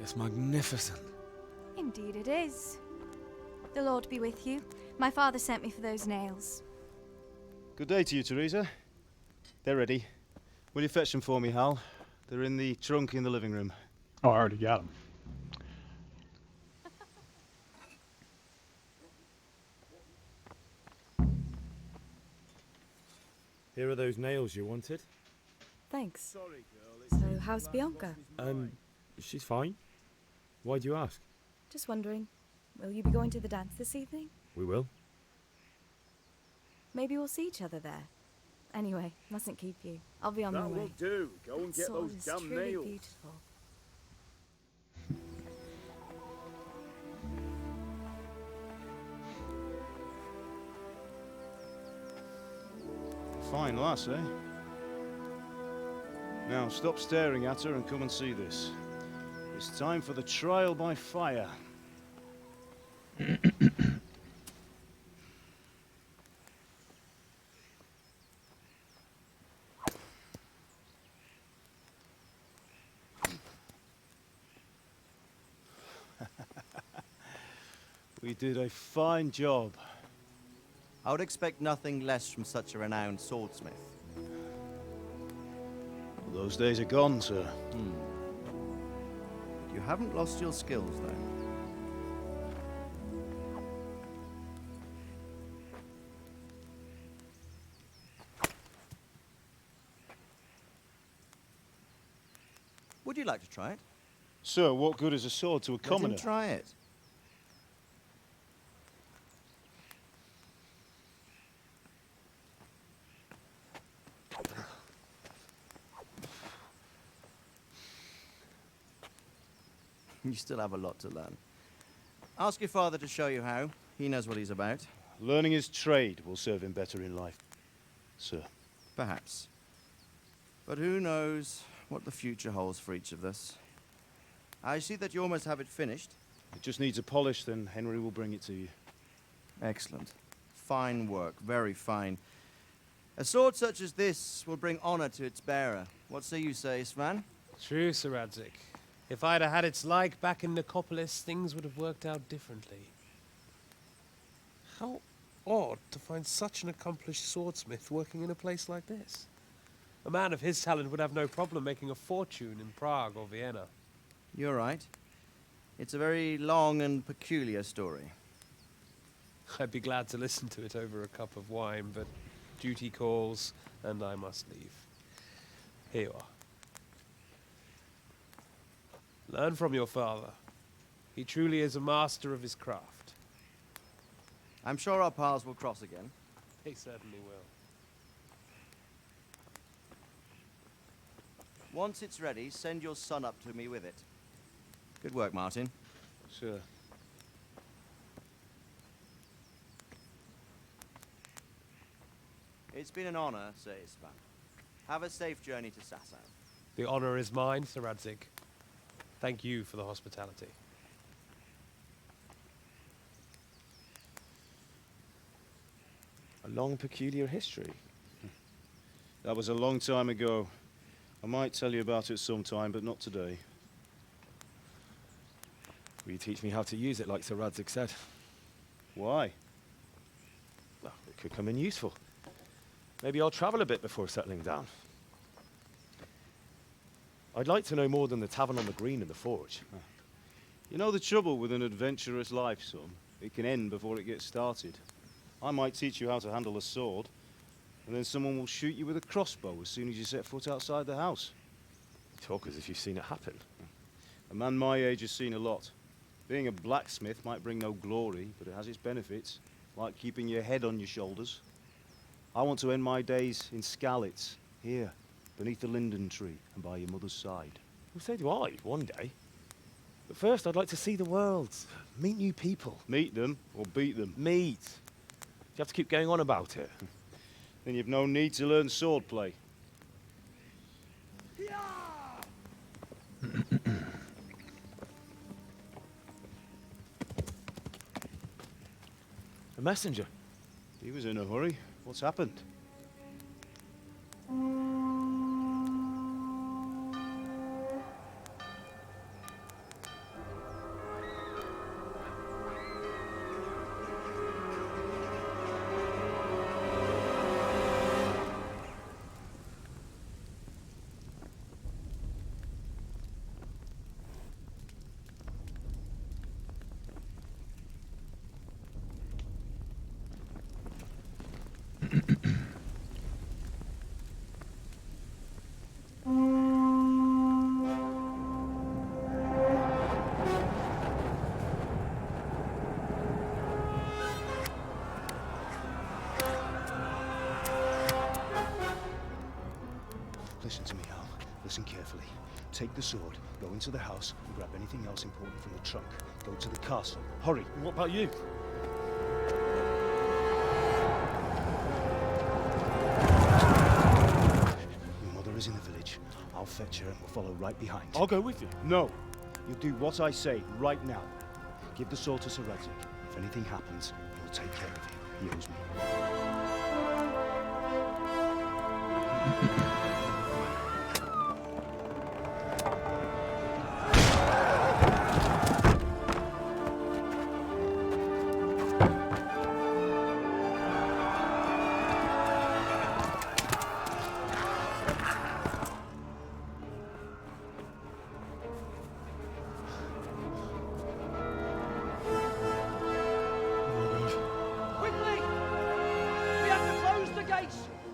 It's magnificent. Indeed it is. The Lord be with you. My father sent me for those nails. Good day to you, Teresa. They're ready. Will you fetch them for me, Hal? They're in the trunk in the living room. Oh, I already got them. Here are those nails you wanted. Thanks. So, how's Bianca? She's fine. Why do you ask? Just wondering, will you be going to the dance this evening? We will. Maybe we'll see each other there. Anyway, mustn't keep you. I'll be on my way. That will do. Go and get Sword those is damn truly nails. beautiful. Fine lass, eh? Now stop staring at her and come and see this. It's time for the trial by fire. We did a fine job. I would expect nothing less from such a renowned swordsmith. Those days are gone, sir. You haven't lost your skills, though. Would you like to try it? Sir, what good is a sword to a commoner? Let him try it. You still have a lot to learn. Ask your father to show you how. He knows what he's about. Learning his trade will serve him better in life, sir. Perhaps. But who knows what the future holds for each of us. I see that you almost have it finished. It just needs a polish, then Henry will bring it to you. Excellent. Fine work, very fine. A sword such as this will bring honor to its bearer. What say you, Svan? True, Sir Radzik. If I'd have had its like back in Nicopolis, things would have worked out differently. How odd to find such an accomplished swordsmith working in a place like this. A man of his talent would have no problem making a fortune in Prague or Vienna. You're right. It's a very long and peculiar story. I'd be glad to listen to it over a cup of wine, but duty calls, and I must leave. Here you are. Learn from your father. He truly is a master of his craft. I'm sure our paths will cross again. He certainly will. Once it's ready, send your son up to me with it. Good work, Martin. Sure. It's been an honor, Sir Isvan. Have a safe journey to Sasau. The honor is mine, Sir Radzik. Thank you for the hospitality. A long, peculiar history. That was a long time ago. I might tell you about it sometime, but not today. Will you teach me how to use it like Sir Radzik said? Why? Well, it could come in useful. Maybe I'll travel a bit before settling down. I'd like to know more than the tavern on the green and the forge. You know the trouble with an adventurous life, son? It can end before it gets started. I might teach you how to handle a sword, and then someone will shoot you with a crossbow as soon as you set foot outside the house. You talk as if you've seen it happen. A man my age has seen a lot. Being a blacksmith might bring no glory, but it has its benefits, like keeping your head on your shoulders. I want to end my days in Skalitz, here, beneath the linden tree and by your mother's side. Well, so do I, one day. But first, I'd like to see the world, meet new people. Meet them or beat them? Meet. You have to keep going on about it. Then you've no need to learn swordplay. A messenger. He was in a hurry. What's happened? Listen to me, Al. Listen carefully. Take the sword, go into the house, and grab anything else important from the trunk. Go to the castle. Hurry. And what about you? Your mother is in the village. I'll fetch her and we'll follow right behind. I'll go with you. No. You'll do what I say right now. Give the sword to Sir Radzik. If anything happens, he'll take care of you. He owes me.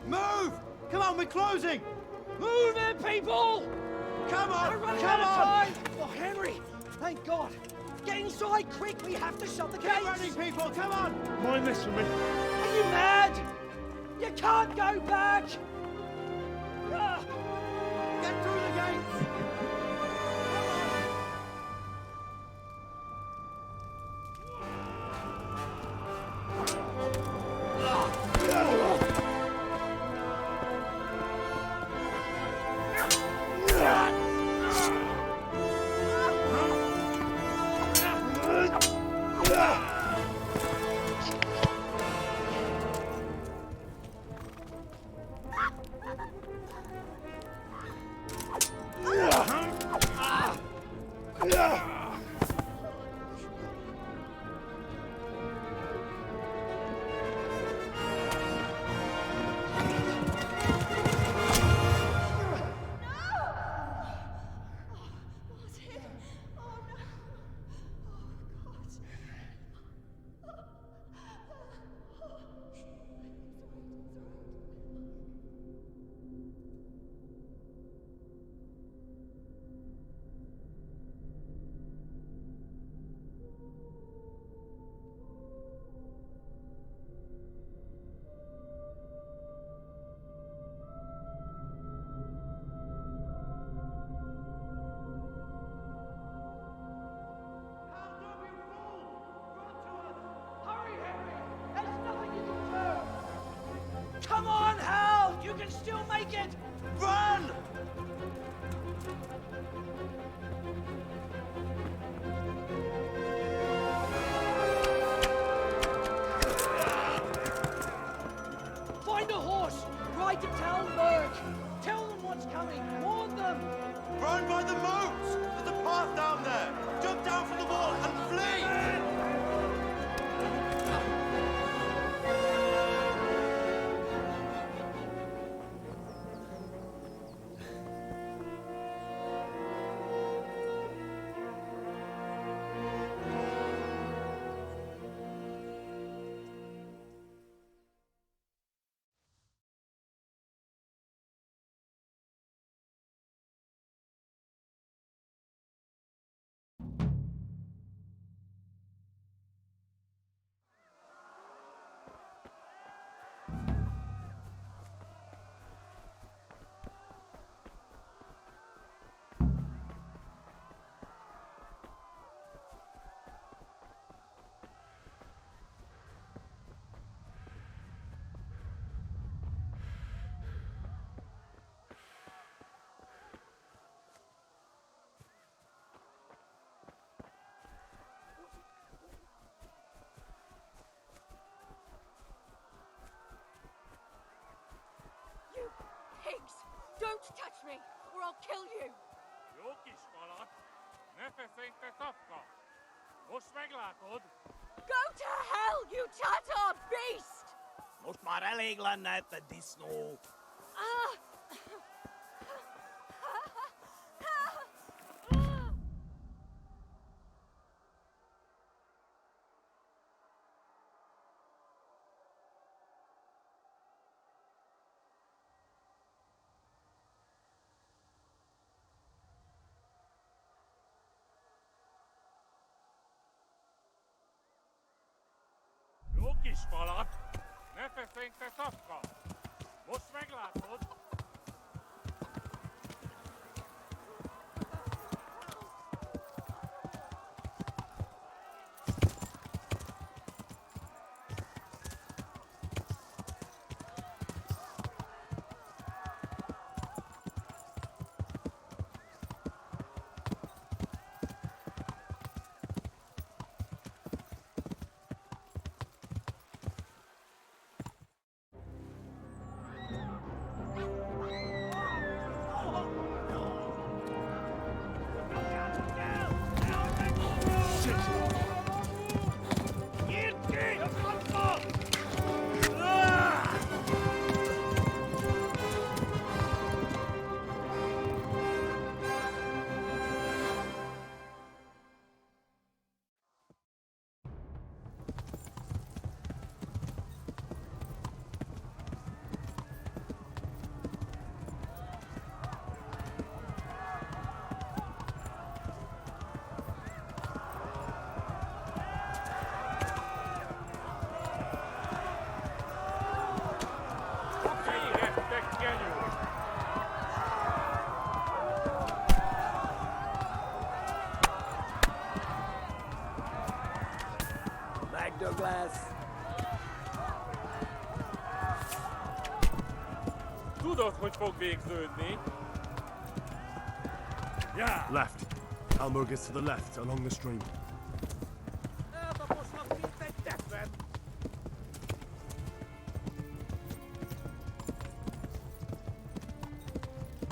Move! Come on, we're closing! Move it, people! Come on! We're running Come out of on! time! Henry! Thank God! Get inside, quick! We have to shut the gates! Keep running, people! Come on! Mind this for me. Are you mad? You can't go back! Ah! Get through the gates! Come on, Hal! You can still make it! Run! Find a horse! Ride to Talmberg! Tell them what's coming! Warn them! Run by the moat! There's a path down there! Jump down from the wall and flee! Pigs! Don't touch me, or I'll kill you! Go to hell, you Tatar beast! Most maar eléglen net de disno. Ah! Kisfalat! Ne verfängt der Safka! Muss weglaufen! Douglas. Tudod, hogy fog végződni? Yeah! Left. Talmberg is to the left, along the stream.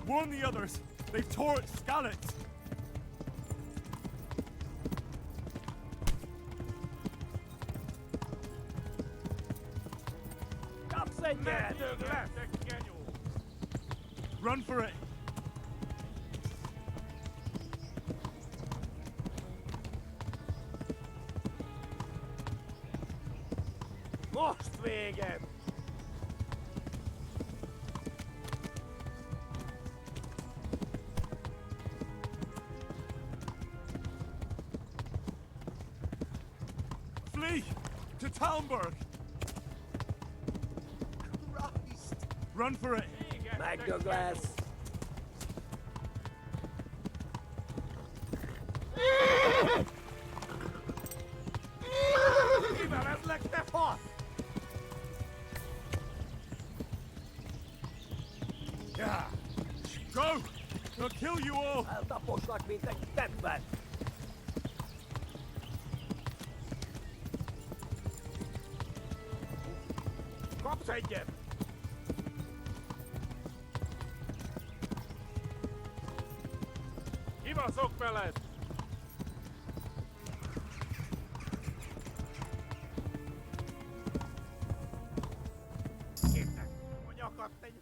Warn the others! They've tore its scallops! Run for it! Most végem! Flee! To Talmberg! Christ! Run for it! Mag Douglas! Yeah! Go! They'll kill you all! Eltaposlak, mint egy teppet! Kapsz egyet! Kibaszok veled! Képnek, hogy akadt egy...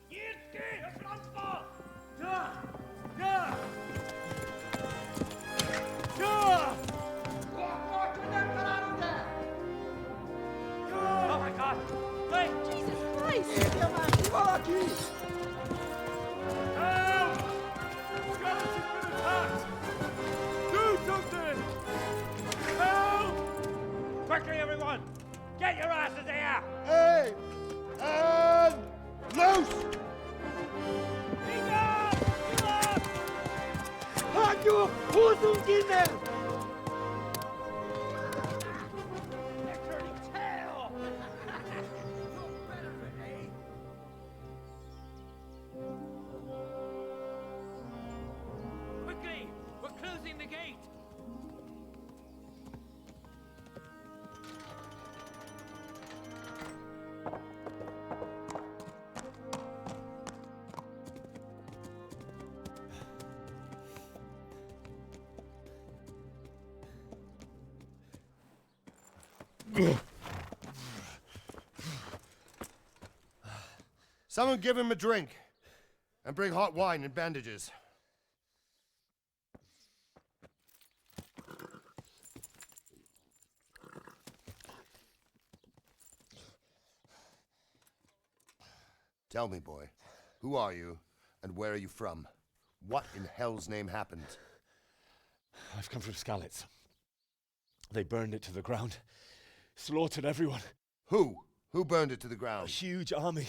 Nyírt ki a francba! Ja! Ja! Ja! Akkor, hogy nem találunk el! Ja! Oh my God! Hey! Jesus Christ! Írja már ki valaki! Help! Scallops has been attacked! Do something! Help! Quickly, everyone! Get your asses here! Hey! And loose! Hagyjuk! Húzzunk innen! Quickly! We're closing the gate! Someone give him a drink. And bring hot wine and bandages. Tell me, boy, who are you and where are you from? What in hell's name happened? I've come from Skalitz. They burned it to the ground. Slaughtered everyone. Who? Who burned it to the ground? A huge army.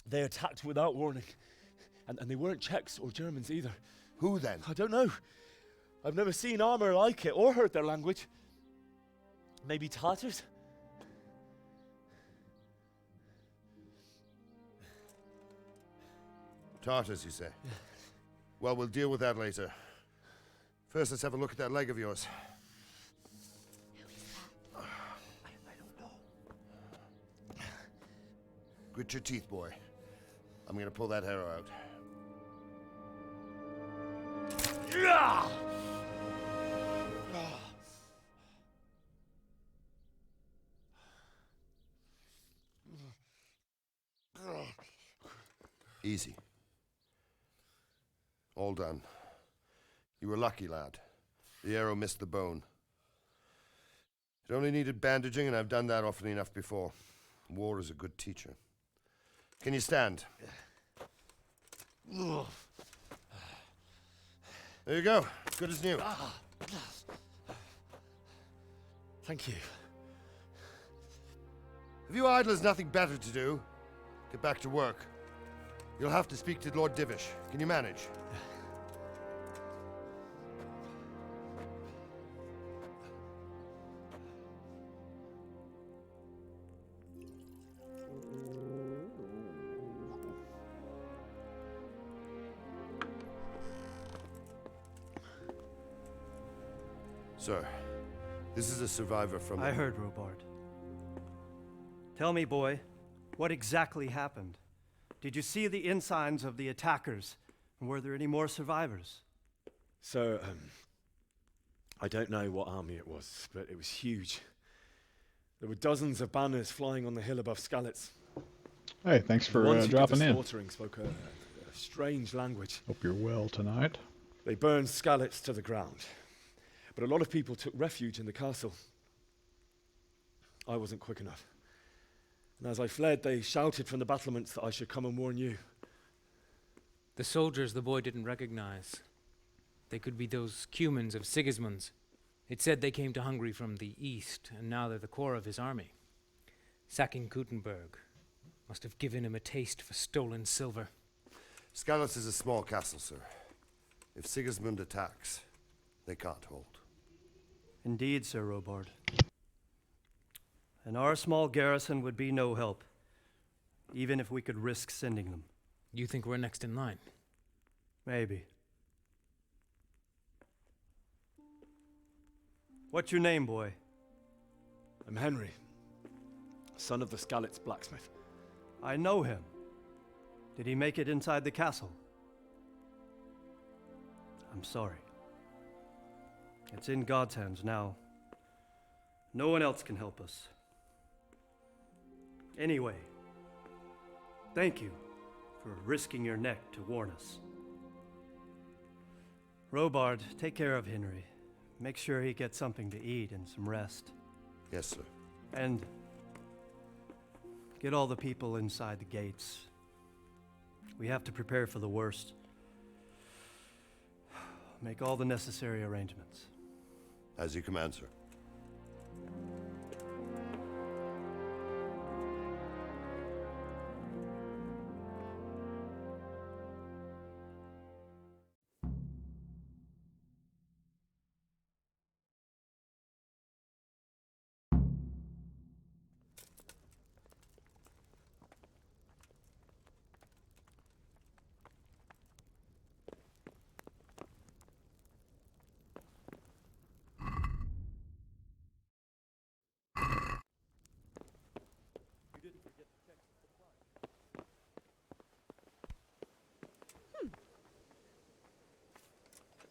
They attacked without warning. And they weren't Czechs or Germans either. Who then? I don't know. I've never seen armor like it or heard their language. Maybe Tatars? Tartars, you say? Yeah. Well, we'll deal with that later. First, let's have a look at that leg of yours. I don't know. Grit your teeth, boy. I'm gonna pull that arrow out. Yeah! Easy. All done. You were lucky, lad. The arrow missed the bone. It only needed bandaging, and I've done that often enough before. War is a good teacher. Can you stand? There you go. Good as new. Thank you. If you idlers nothing better to do, get back to work. You'll have to speak to Lord Divish. Can you manage? Sir, this is a survivor from... I heard, Robard. Tell me, boy, what exactly happened? Did you see the ensigns of the attackers? And were there any more survivors? So, I don't know what army it was, but it was huge. There were dozens of banners flying on the hill above Skalitz. Hey, thanks for dropping in. Slaughtering spoke a strange language. Hope you're well tonight. They burned Skalitz to the ground, but a lot of people took refuge in the castle. I wasn't quick enough. And as I fled, they shouted from the battlements that I should come and warn you. The soldiers the boy didn't recognize. They could be those Cumans of Sigismund's. It said they came to Hungary from the east, and now they're the core of his army. Sacking Gutenberg must have given him a taste for stolen silver. Skalitz is a small castle, sir. If Sigismund attacks, they can't hold. Indeed, Sir Robard. And our small garrison would be no help, even if we could risk sending them. You think we're next in line? Maybe. What's your name, boy? I'm Henry, son of the Skalitz blacksmith. I know him. Did he make it inside the castle? I'm sorry. It's in God's hands now. No one else can help us. Anyway, thank you for risking your neck to warn us. Robard, take care of Henry. Make sure he gets something to eat and some rest. Yes, sir. And get all the people inside the gates. We have to prepare for the worst. Make all the necessary arrangements. As you command, sir.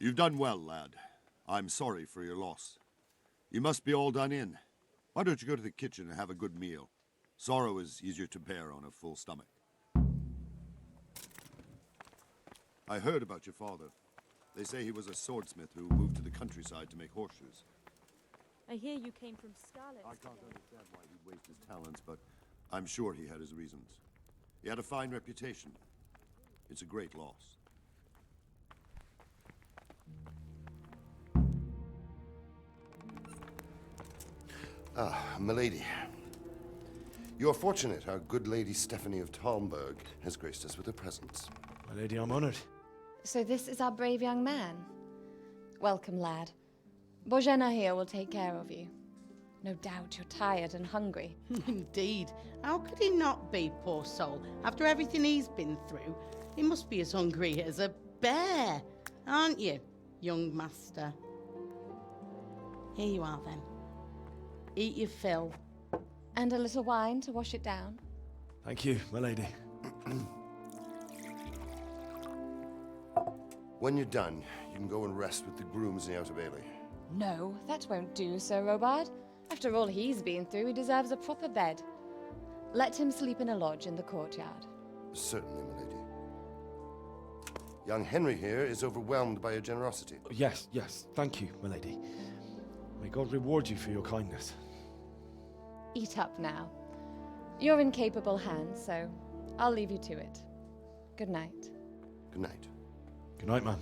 You've done well, lad. I'm sorry for your loss. You must be all done in. Why don't you go to the kitchen and have a good meal? Sorrow is easier to bear on a full stomach. I heard about your father. They say he was a swordsmith who moved to the countryside to make horseshoes. I hear you came from Scarlet. I can't understand why he'd waste his talents, but I'm sure he had his reasons. He had a fine reputation. It's a great loss. Ah, milady. You're fortunate our good lady Stephanie of Talmberg has graced us with her presence. My lady, I'm honored. So this is our brave young man. Welcome, lad. Bozhena here will take care of you. No doubt you're tired and hungry. Indeed. How could he not be, poor soul? After everything he's been through, he must be as hungry as a bear, aren't you, young master? Here you are, then. Eat your fill. And a little wine to wash it down. Thank you, my lady. When you're done, you can go and rest with the grooms in the Outer Bailey. No, that won't do, Sir Robard. After all he's been through, he deserves a proper bed. Let him sleep in a lodge in the courtyard. Certainly, milady. Young Henry here is overwhelmed by your generosity. Yes, yes. Thank you, my lady. May God reward you for your kindness. Eat up now. You're in capable hands, so I'll leave you to it. Good night. Good night. Good night, man.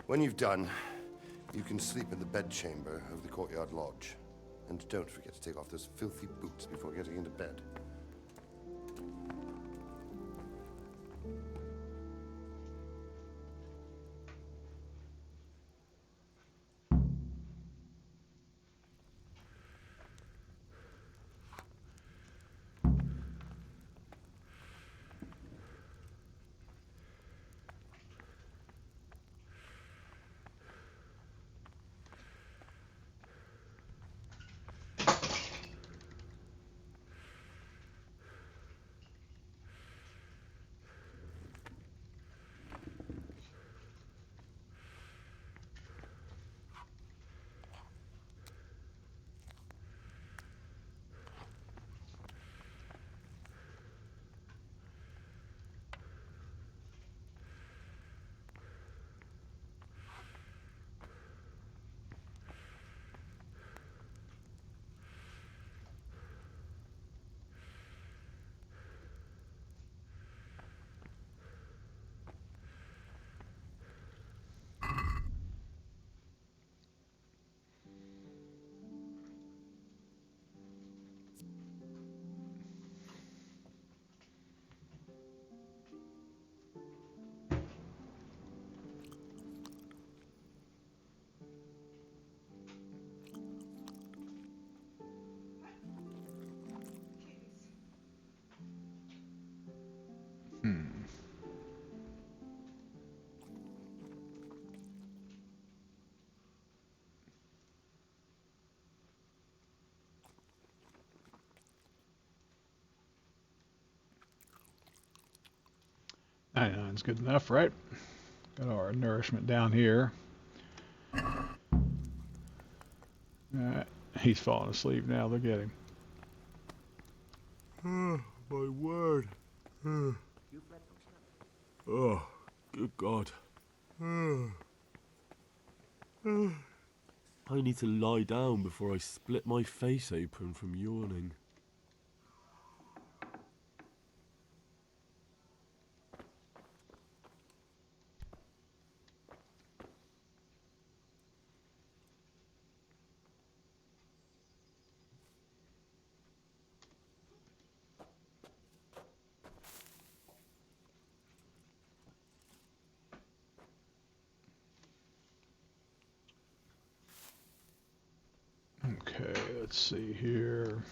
When you've done, you can sleep in the bedchamber of the courtyard lodge. And don't forget to take off those filthy boots before getting into bed. 99's good enough, right? Got our nourishment down here. Alright, he's falling asleep now. Look at him. My word. Oh, good God. I need to lie down before I split my face open from yawning. Okay, let's see here.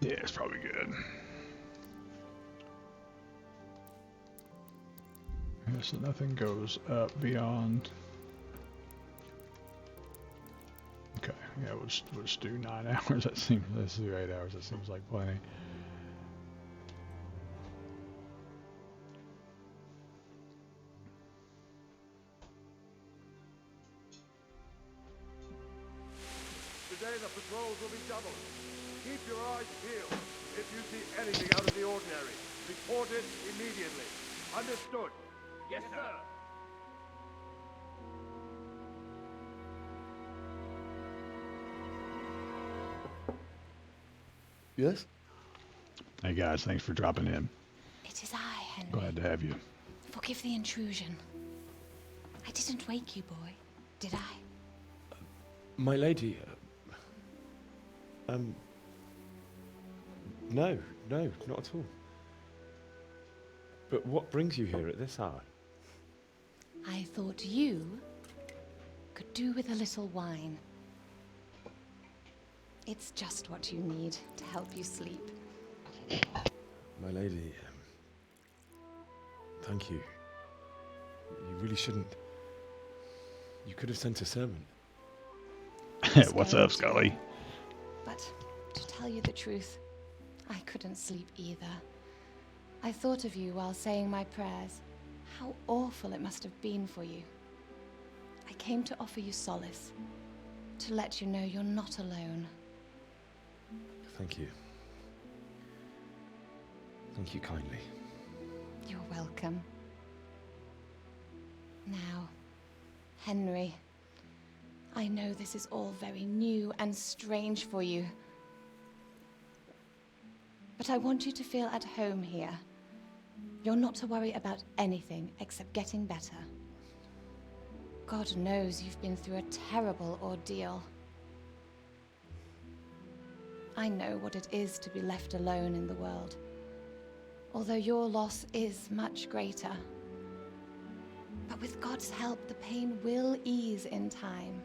Yeah, it's probably good. Yeah, so nothing goes up beyond. Okay, yeah, we'll just do 9 hours. Let's do 8 hours. That seems like plenty. Today the patrols will be doubled. Keep your eyes peeled. If you see anything out of the ordinary, report it immediately. Understood? Yes, sir. Yes? Hey guys, thanks for dropping in. It is I, Henry. Glad to have you. Forgive the intrusion. I didn't wake you, boy, did I? My lady, no, not at all. But what brings you here at this hour? I thought you could do with a little wine. It's just what you need to help you sleep. My lady, thank you. You really shouldn't. You could have sent a servant. What's up, Scully? But to tell you the truth, I couldn't sleep either. I thought of you while saying my prayers. How awful it must have been for you. I came to offer you solace, to let you know you're not alone. Thank you. Thank you kindly. You're welcome. Now, Henry, I know this is all very new and strange for you. But I want you to feel at home here. You're not to worry about anything except getting better. God knows you've been through a terrible ordeal. I know what it is to be left alone in the world, although your loss is much greater. But with God's help, the pain will ease in time.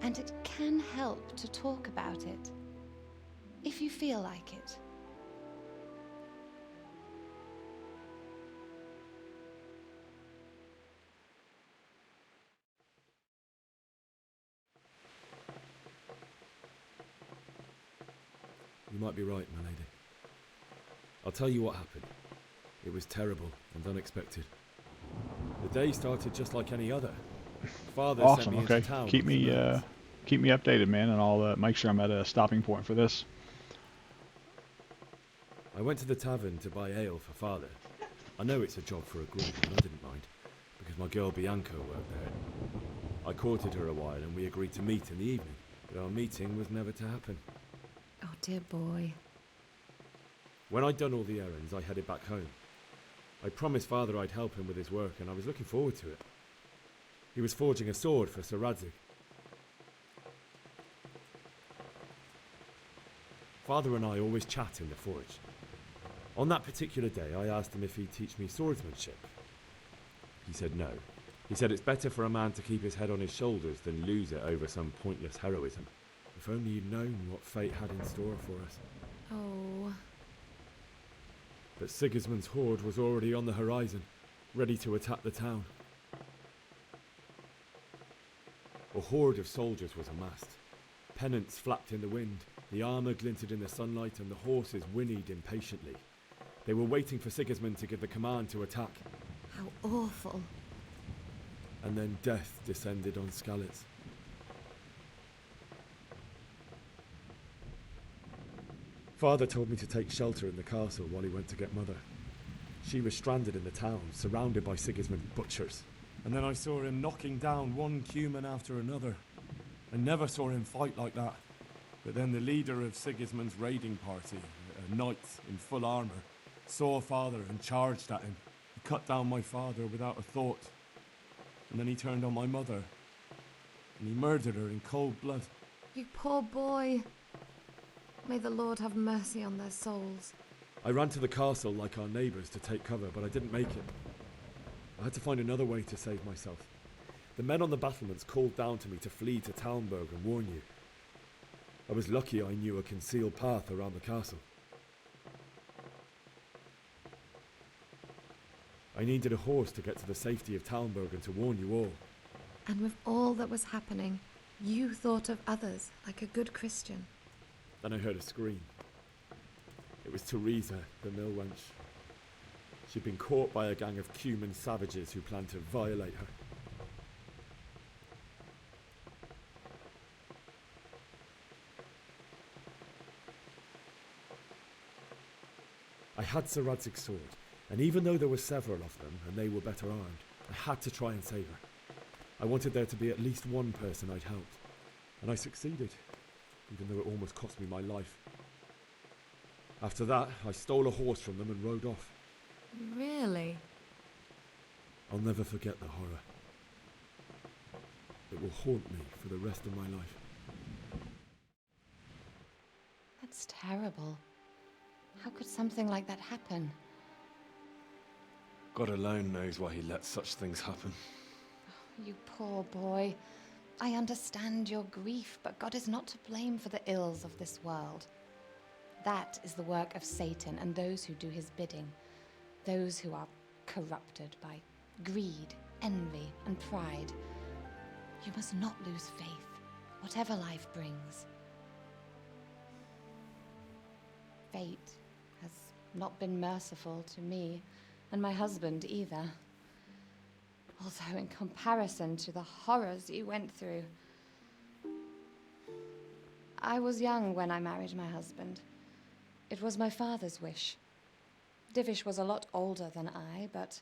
And it can help to talk about it, if you feel like it. You might be right, my lady. I'll tell you what happened. It was terrible and unexpected. The day started just like any other. Father sent Awesome. me into Okay, town keep with me some errands. keep me updated, man, and I'll make sure I'm at a stopping point for this. I went to the tavern to buy ale for Father. I know it's a job for a groom, and I didn't mind, because my girl Bianca worked there. I courted her a while, and we agreed to meet in the evening, but our meeting was never to happen. Oh, dear boy. When I'd done all the errands, I headed back home. I promised Father I'd help him with his work, and I was looking forward to it. He was forging a sword for Sir Radzig. Father and I always chat in the forge. On that particular day, I asked him if he'd teach me swordsmanship. He said no. He said it's better for a man to keep his head on his shoulders than lose it over some pointless heroism. If only you'd known what fate had in store for us. Oh. But Sigismund's horde was already on the horizon, ready to attack the town. A horde of soldiers was amassed. Pennants flapped in the wind, the armour glinted in the sunlight, and the horses whinnied impatiently. They were waiting for Sigismund to give the command to attack. How awful. And then death descended on Skalitz. Father told me to take shelter in the castle while he went to get Mother. She was stranded in the town, surrounded by Sigismund's butchers. And then I saw him knocking down one Cuman after another. I never saw him fight like that. But then the leader of Sigismund's raiding party, a knight in full armour, saw Father and charged at him. He cut down my father without a thought. And then he turned on my mother. And he murdered her in cold blood. You poor boy. May the Lord have mercy on their souls. I ran to the castle like our neighbours to take cover, but I didn't make it. I had to find another way to save myself. The men on the battlements called down to me to flee to Talmberg and warn you. I was lucky I knew a concealed path around the castle. I needed a horse to get to the safety of Talmberg and to warn you all. And with all that was happening, you thought of others like a good Christian. Then I heard a scream. It was Teresa, the mill wench. She'd been caught by a gang of Cuman savages who planned to violate her. I had Sir Radzig's sword, and even though there were several of them, and they were better armed, I had to try and save her. I wanted there to be at least one person I'd helped, and I succeeded, even though it almost cost me my life. After that, I stole a horse from them and rode off. Really? I'll never forget the horror. It will haunt me for the rest of my life. That's terrible. How could something like that happen? God alone knows why he lets such things happen. You poor boy. I understand your grief, but God is not to blame for the ills of this world. That is the work of Satan and those who do his bidding. Those who are corrupted by greed, envy, and pride. You must not lose faith, whatever life brings. Fate has not been merciful to me, and my husband either. Although in comparison to the horrors you went through. I was young when I married my husband. It was my father's wish. Divish was a lot older than I, but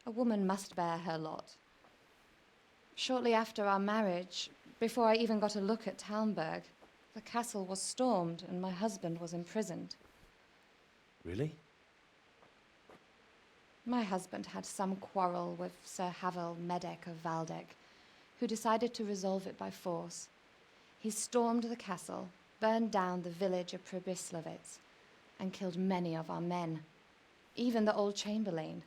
a woman must bear her lot. Shortly after our marriage, before I even got a look at Talmberg, the castle was stormed and my husband was imprisoned. Really? My husband had some quarrel with Sir Havel Medek of Valdek, who decided to resolve it by force. He stormed the castle, burned down the village of Pribyslavitz, and killed many of our men, even the old chamberlain.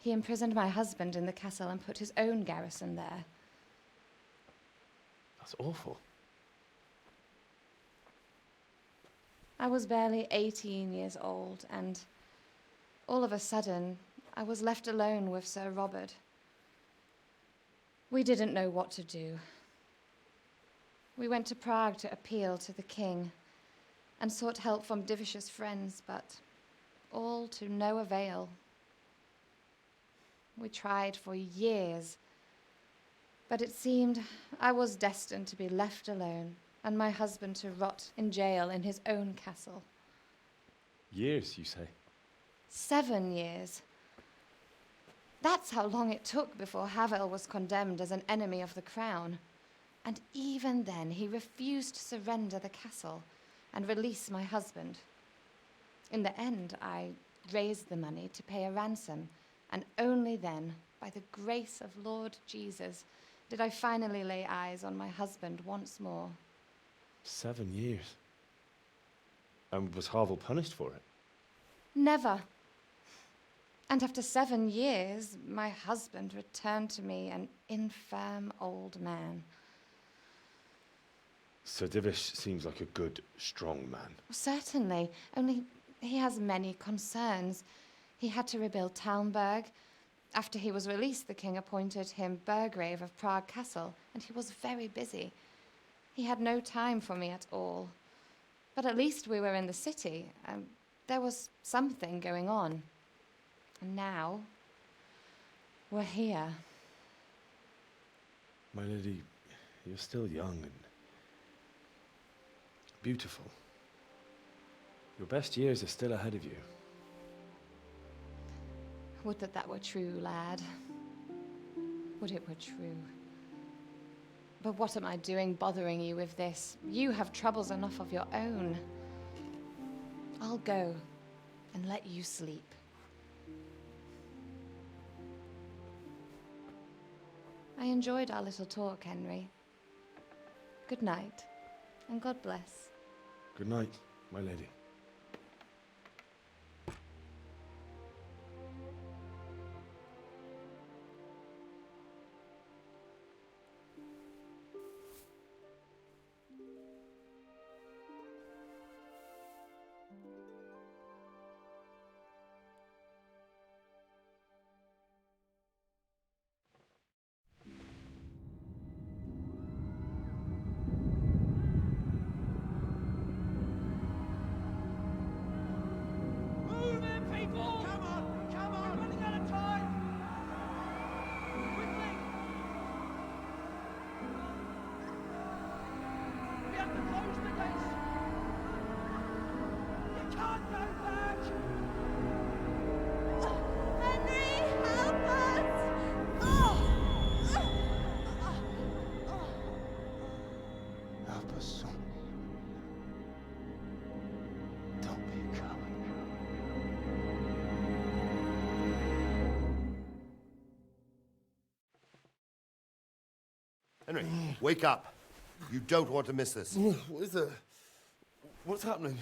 He imprisoned my husband in the castle and put his own garrison there. That's awful. I was barely 18 years old, and all of a sudden, I was left alone with Sir Robert. We didn't know what to do. We went to Prague to appeal to the king and sought help from Divish's friends, but all to no avail. We tried for years, but it seemed I was destined to be left alone and my husband to rot in jail in his own castle. Years, you say? 7 years. That's how long it took before Havel was condemned as an enemy of the crown. And even then, he refused to surrender the castle and release my husband. In the end, I raised the money to pay a ransom, and only then, by the grace of Lord Jesus, did I finally lay eyes on my husband once more. 7 years? And was Havel punished for it? Never. And after 7 years, my husband returned to me an infirm old man. Sir Divish seems like a good, strong man. Certainly, only he has many concerns. He had to rebuild Talmberg, After he was released, the king appointed him Burgrave of Prague Castle, and he was very busy. He had no time for me at all. But at least we were in the city. There was something going on. And now, we're here. My lady, you're still young and beautiful. Your best years are still ahead of you. Would that that were true, lad. Would it were true. But what am I doing bothering you with this? You have troubles enough of your own. I'll go and let you sleep. I enjoyed our little talk, Henry. Good night, and God bless. Good night, my lady. Move it, people! Come on, come on! We're running out of time! Quickly! We have to close the gates! You can't go back! Henry, help us! Help us, son. Don't be a coward. Henry, wake up. You don't want to miss this. What is that? What's happening?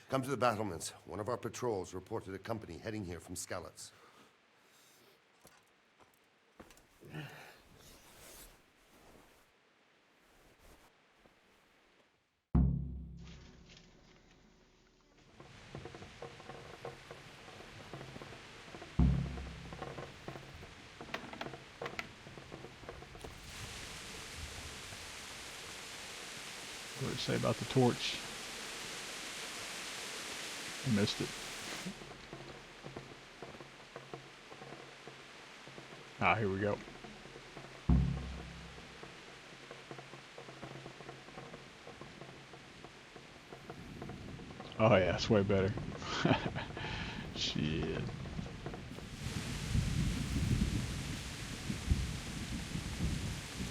Come to the battlements. One of our patrols reported a company heading here from Skalitz. What did it say about the torch? I missed it. Ah, here we go. Oh yeah, it's way better. Shit.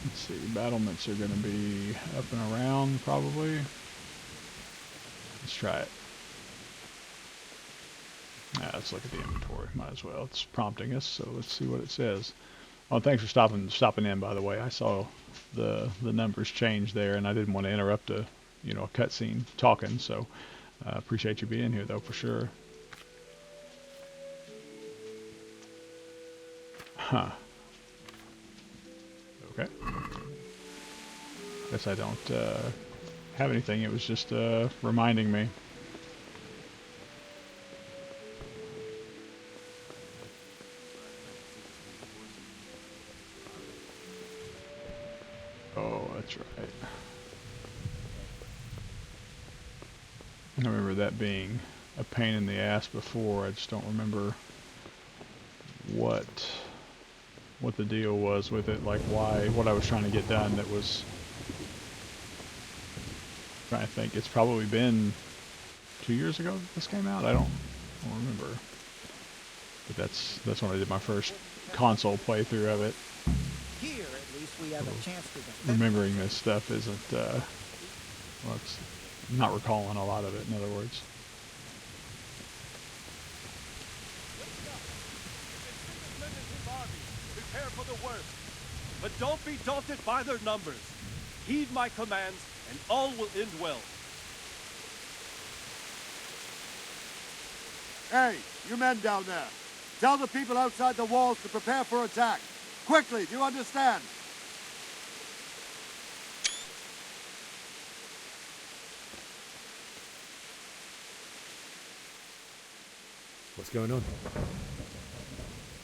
Let's see, battlements are going to be up and around probably. Let's try it. Let's look at the inventory. Might as well. It's prompting us, so let's see what it says. Oh, thanks for stopping in. By the way, I saw the numbers change there, and I didn't want to interrupt a cutscene talking. So appreciate you being here, though, for sure. Huh. Okay. Guess I don't have anything. It was just reminding me. Oh, that's right. I remember that being a pain in the ass before. I just don't remember what the deal was with it, like what I was trying to get done. That was trying to think. It's probably been 2 years ago that this came out. I don't remember. But that's when I did my first console playthrough of it. Here, at least, we have a chance to Remembering this stuff isn't, well, it's not recalling a lot of it, in other words. Prepare for the worst. But don't be daunted by their numbers. Heed my commands, and all will end well. Hey, you men down there. Tell the people outside the walls to prepare for attack. Quickly, do you understand? What's going on?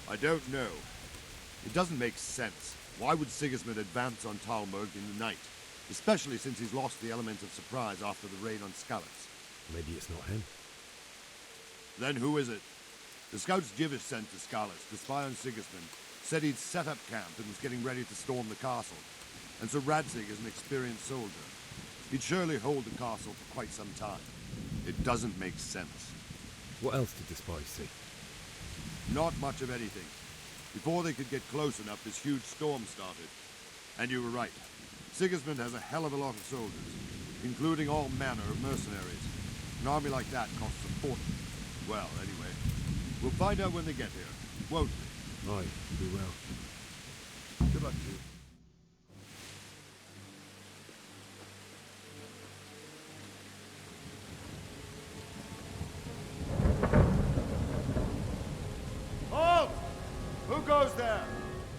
I don't know, It doesn't make sense. Why would Sigismund advance on Talmberg in the night? Especially since he's lost the element of surprise after the raid on Skalitz. Maybe it's not him. Then who is it? The scouts Jivish sent to Skalitz to spy on Sigismund said he'd set up camp and was getting ready to storm the castle. And Sir Radzig is an experienced soldier. He'd surely hold the castle for quite some time. It doesn't make sense. What else did the spies see? Not much of anything. Before they could get close enough, this huge storm started. And you were right. Sigismund has a hell of a lot of soldiers, including all manner of mercenaries. An army like that costs a fortune. Well, anyway, we'll find out when they get here, won't we? Aye, we will. Good luck to you. Halt! Who goes there?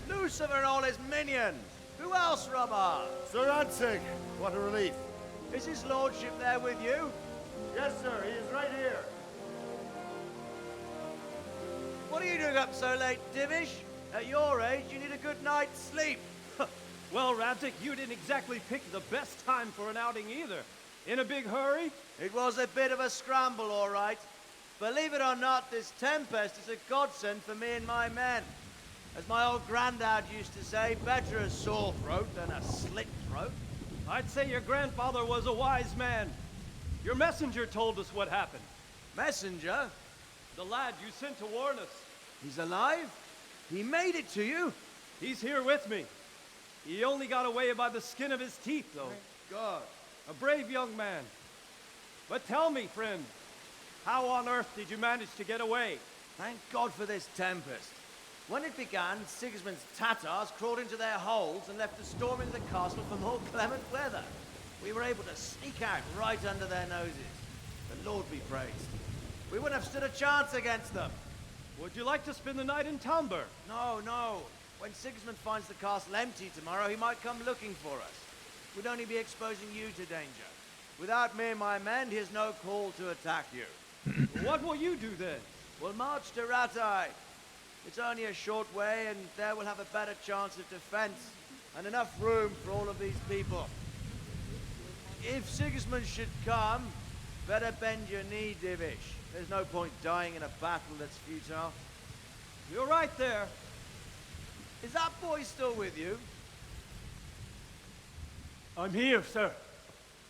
Lucifer and all his minions. Who else, Robber? Sir Radzig. What a relief. Is his lordship there with you? Yes, sir. He is right here. What are you doing up so late, Divish? At your age, you need a good night's sleep. Well, Radzig, you didn't exactly pick the best time for an outing either. In a big hurry? It was a bit of a scramble, all right. Believe it or not, this tempest is a godsend for me and my men. As my old granddad used to say, better a sore throat than a slit throat. I'd say your grandfather was a wise man. Your messenger told us what happened. Messenger? The lad you sent to warn us. He's alive? He made it to you? He's here with me. He only got away by the skin of his teeth, though. Thank God. A brave young man. But tell me, friend, how on earth did you manage to get away? Thank God for this tempest. When it began, Sigismund's Tatars crawled into their holes and left us storming the castle for more clement weather. We were able to sneak out right under their noses. The Lord be praised. We wouldn't have stood a chance against them. Would you like to spend the night in Talmberg? No, no. When Sigismund finds the castle empty tomorrow, he might come looking for us. We'd only be exposing you to danger. Without me and my men, he has no call to attack you. What will you do then? We'll march to Ratai. It's only a short way, and there we'll have a better chance of defense and enough room for all of these people. If Sigismund should come, better bend your knee, Divish. There's no point dying in a battle that's futile. You're right there. Is that boy still with you? I'm here, sir.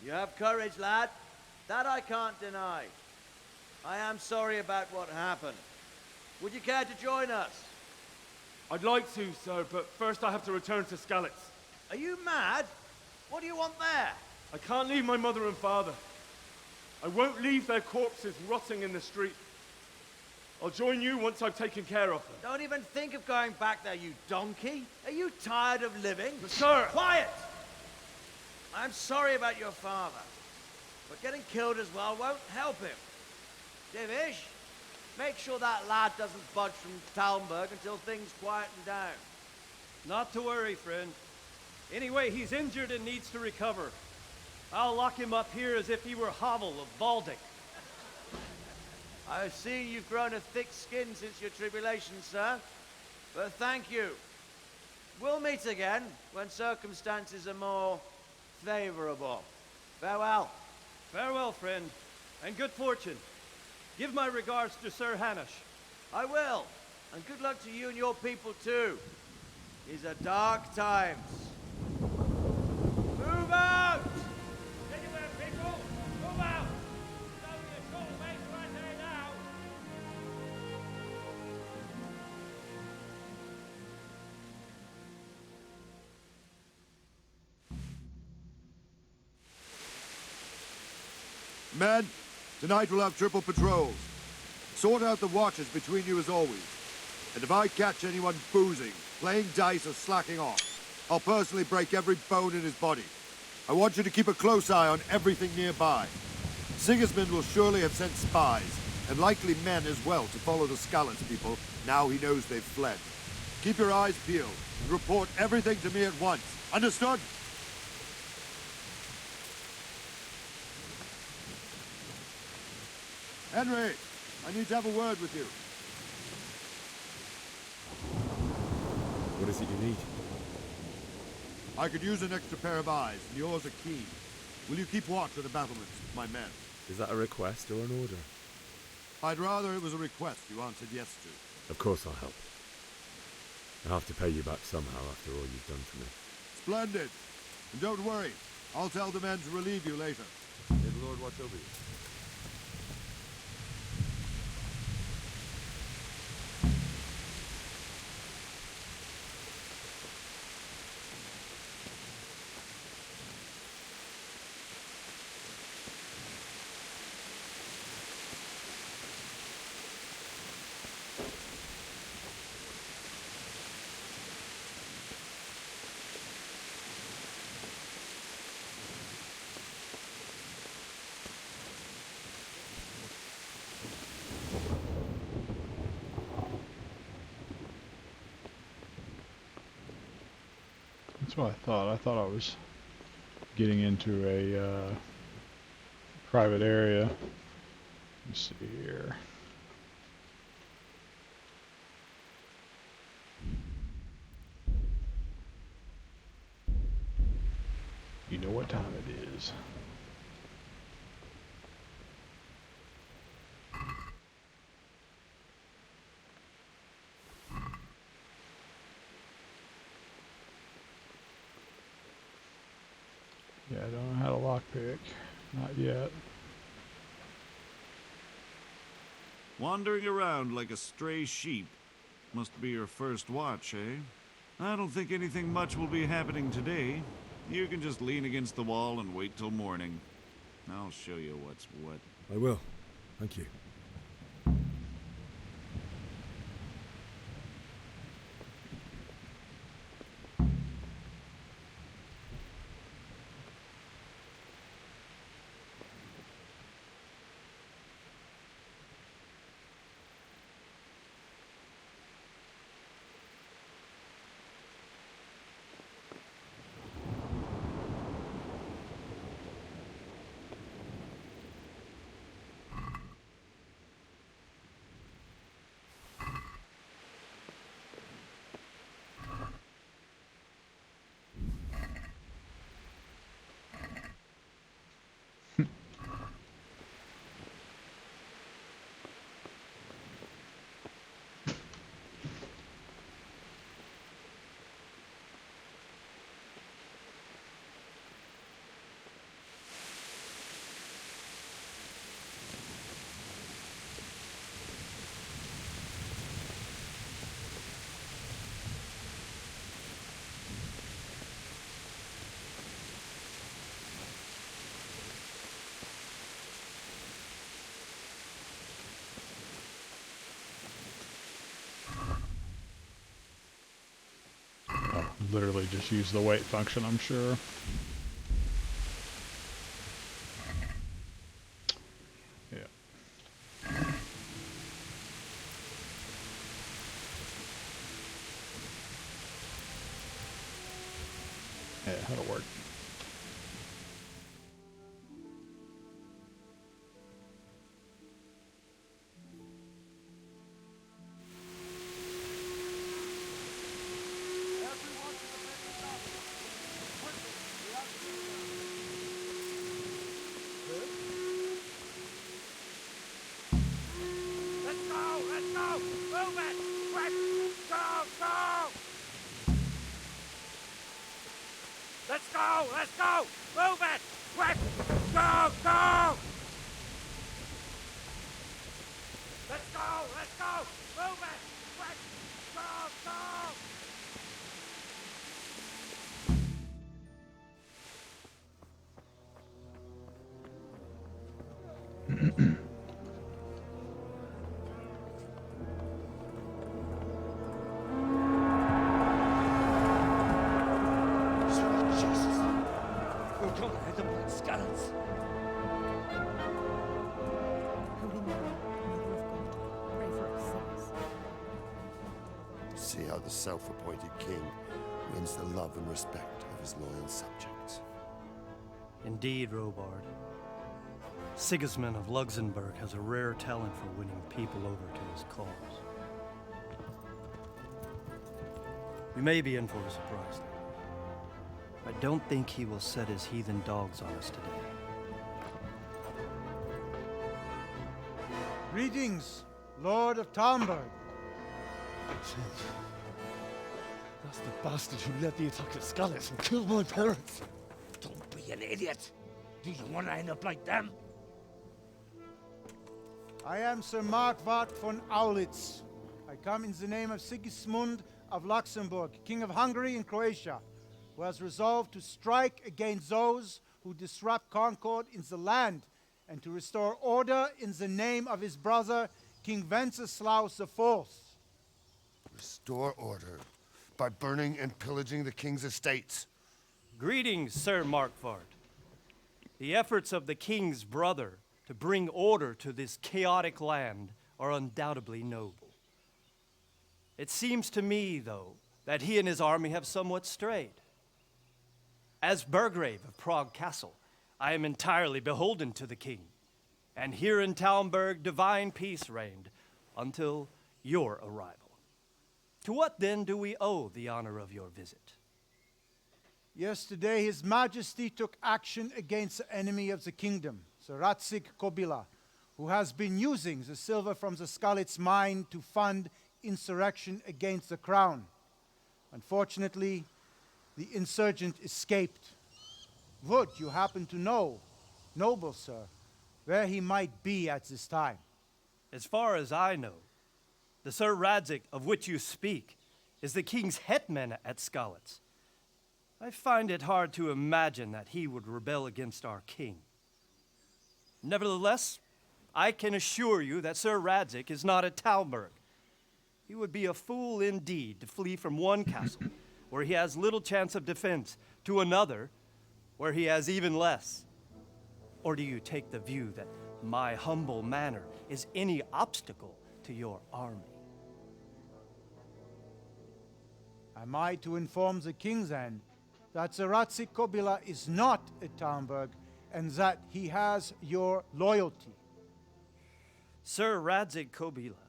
You have courage, lad. That I can't deny. I am sorry about what happened. Would you care to join us? I'd like to, sir, but first I have to return to Skalitz. Are you mad? What do you want there? I can't leave my mother and father. I won't leave their corpses rotting in the street. I'll join you once I've taken care of them. Don't even think of going back there, you donkey. Are you tired of living? But sir! Quiet! I'm sorry about your father, but getting killed as well won't help him. Divish, make sure that lad doesn't budge from Talmberg until things quieten down. Not to worry, friend. Anyway, he's injured and needs to recover. I'll lock him up here as if he were Havel of Baldic. I've seen you've grown a thick skin since your tribulation, sir. But thank you. We'll meet again when circumstances are more favorable. Farewell. Farewell, friend, and good fortune. Give my regards to Sir Hanush. I will. And good luck to you and your people, too. These are dark times. Move out! Anywhere, people! Move out! It's only a short way right there now. Men, tonight we'll have triple patrols. Sort out the watches between you as always. And if I catch anyone boozing, playing dice or slacking off, I'll personally break every bone in his body. I want you to keep a close eye on everything nearby. Sigismund will surely have sent spies, and likely men as well, to follow the Skalitz people now he knows they've fled. Keep your eyes peeled and report everything to me at once. Understood? Henry, I need to have a word with you. What is it you need? I could use an extra pair of eyes, and yours are keen. Will you keep watch at the battlements with my men? Is that a request or an order? I'd rather it was a request you answered yes to. Of course I'll help. I'll have to pay you back somehow after all you've done for me. Splendid! And don't worry, I'll tell the men to relieve you later. May the Lord watch over you. That's what I thought. I thought I was getting into a private area. Let's see here. You know what time it is. Yeah, I don't know how to lockpick. Not yet. Wandering around like a stray sheep. Must be your first watch, eh? I don't think anything much will be happening today. You can just lean against the wall and wait till morning. I'll show you what's what. I will. Thank you. Literally just use the wait function, I'm sure. Yeah. Yeah, that'll work. Let's go! Let's go! Move it! Quick! Go! Go! Let's go! Let's go! Move it! Quick! Go! Go! See how the self-appointed king wins the love and respect of his loyal subjects. Indeed, Robard. Sigismund of Luxembourg has a rare talent for winning people over to his cause. You may be in for a surprise, though. I don't think he will set his heathen dogs on us today. Greetings, Lord of Talmberg. That's the bastard who led the attack at Scarlet and killed my parents. Don't be an idiot. Do you want to end up like them? I am Sir Markwart von Aulitz. I come in the name of Sigismund of Luxembourg, King of Hungary and Croatia, who has resolved to strike against those who disrupt concord in the land and to restore order in the name of his brother, King Wenceslaus IV. Restore order by burning and pillaging the king's estates. Greetings, Sir Markwart. The efforts of the king's brother to bring order to this chaotic land are undoubtedly noble. It seems to me, though, that he and his army have somewhat strayed. As Burgrave of Prague Castle, I am entirely beholden to the king, and here in Talmberg divine peace reigned until your arrival. To what then do we owe the honor of your visit? Yesterday, His Majesty took action against the enemy of the kingdom, Sir Radzik Kobila, who has been using the silver from the Skalitz mine to fund insurrection against the crown. Unfortunately, the insurgent escaped. Would you happen to know, noble sir, where he might be at this time? As far as I know, the Sir Radzik of which you speak is the king's hetman at Skalitz. I find it hard to imagine that he would rebel against our king. Nevertheless, I can assure you that Sir Radzik is not at Talmberg. He would be a fool indeed to flee from one castle where he has little chance of defense to another where he has even less. Or do you take the view that my humble manner is any obstacle to your army? Am I to inform the king then that Sir Radzik Kobila is not at Talmberg and that he has your loyalty? Sir Radzik Kobila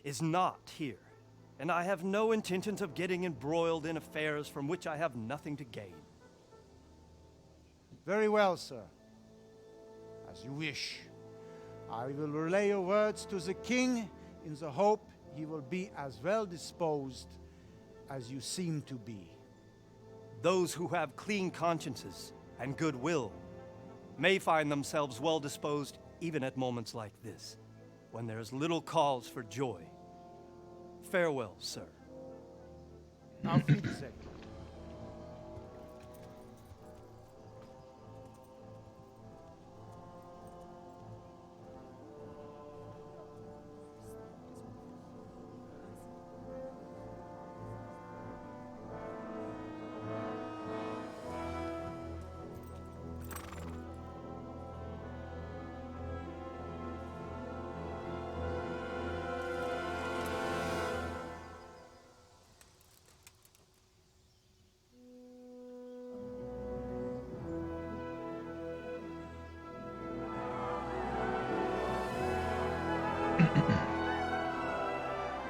is not here, and I have no intentions of getting embroiled in affairs from which I have nothing to gain. Very well, sir. As you wish. I will relay your words to the king in the hope he will be as well disposed as you seem to be. Those who have clean consciences and goodwill may find themselves well disposed even at moments like this, when there is little cause for joy. Farewell, sir. Auf Wiedersehen.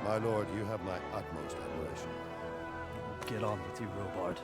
My lord, you have my utmost admiration. Get on with you, Robard.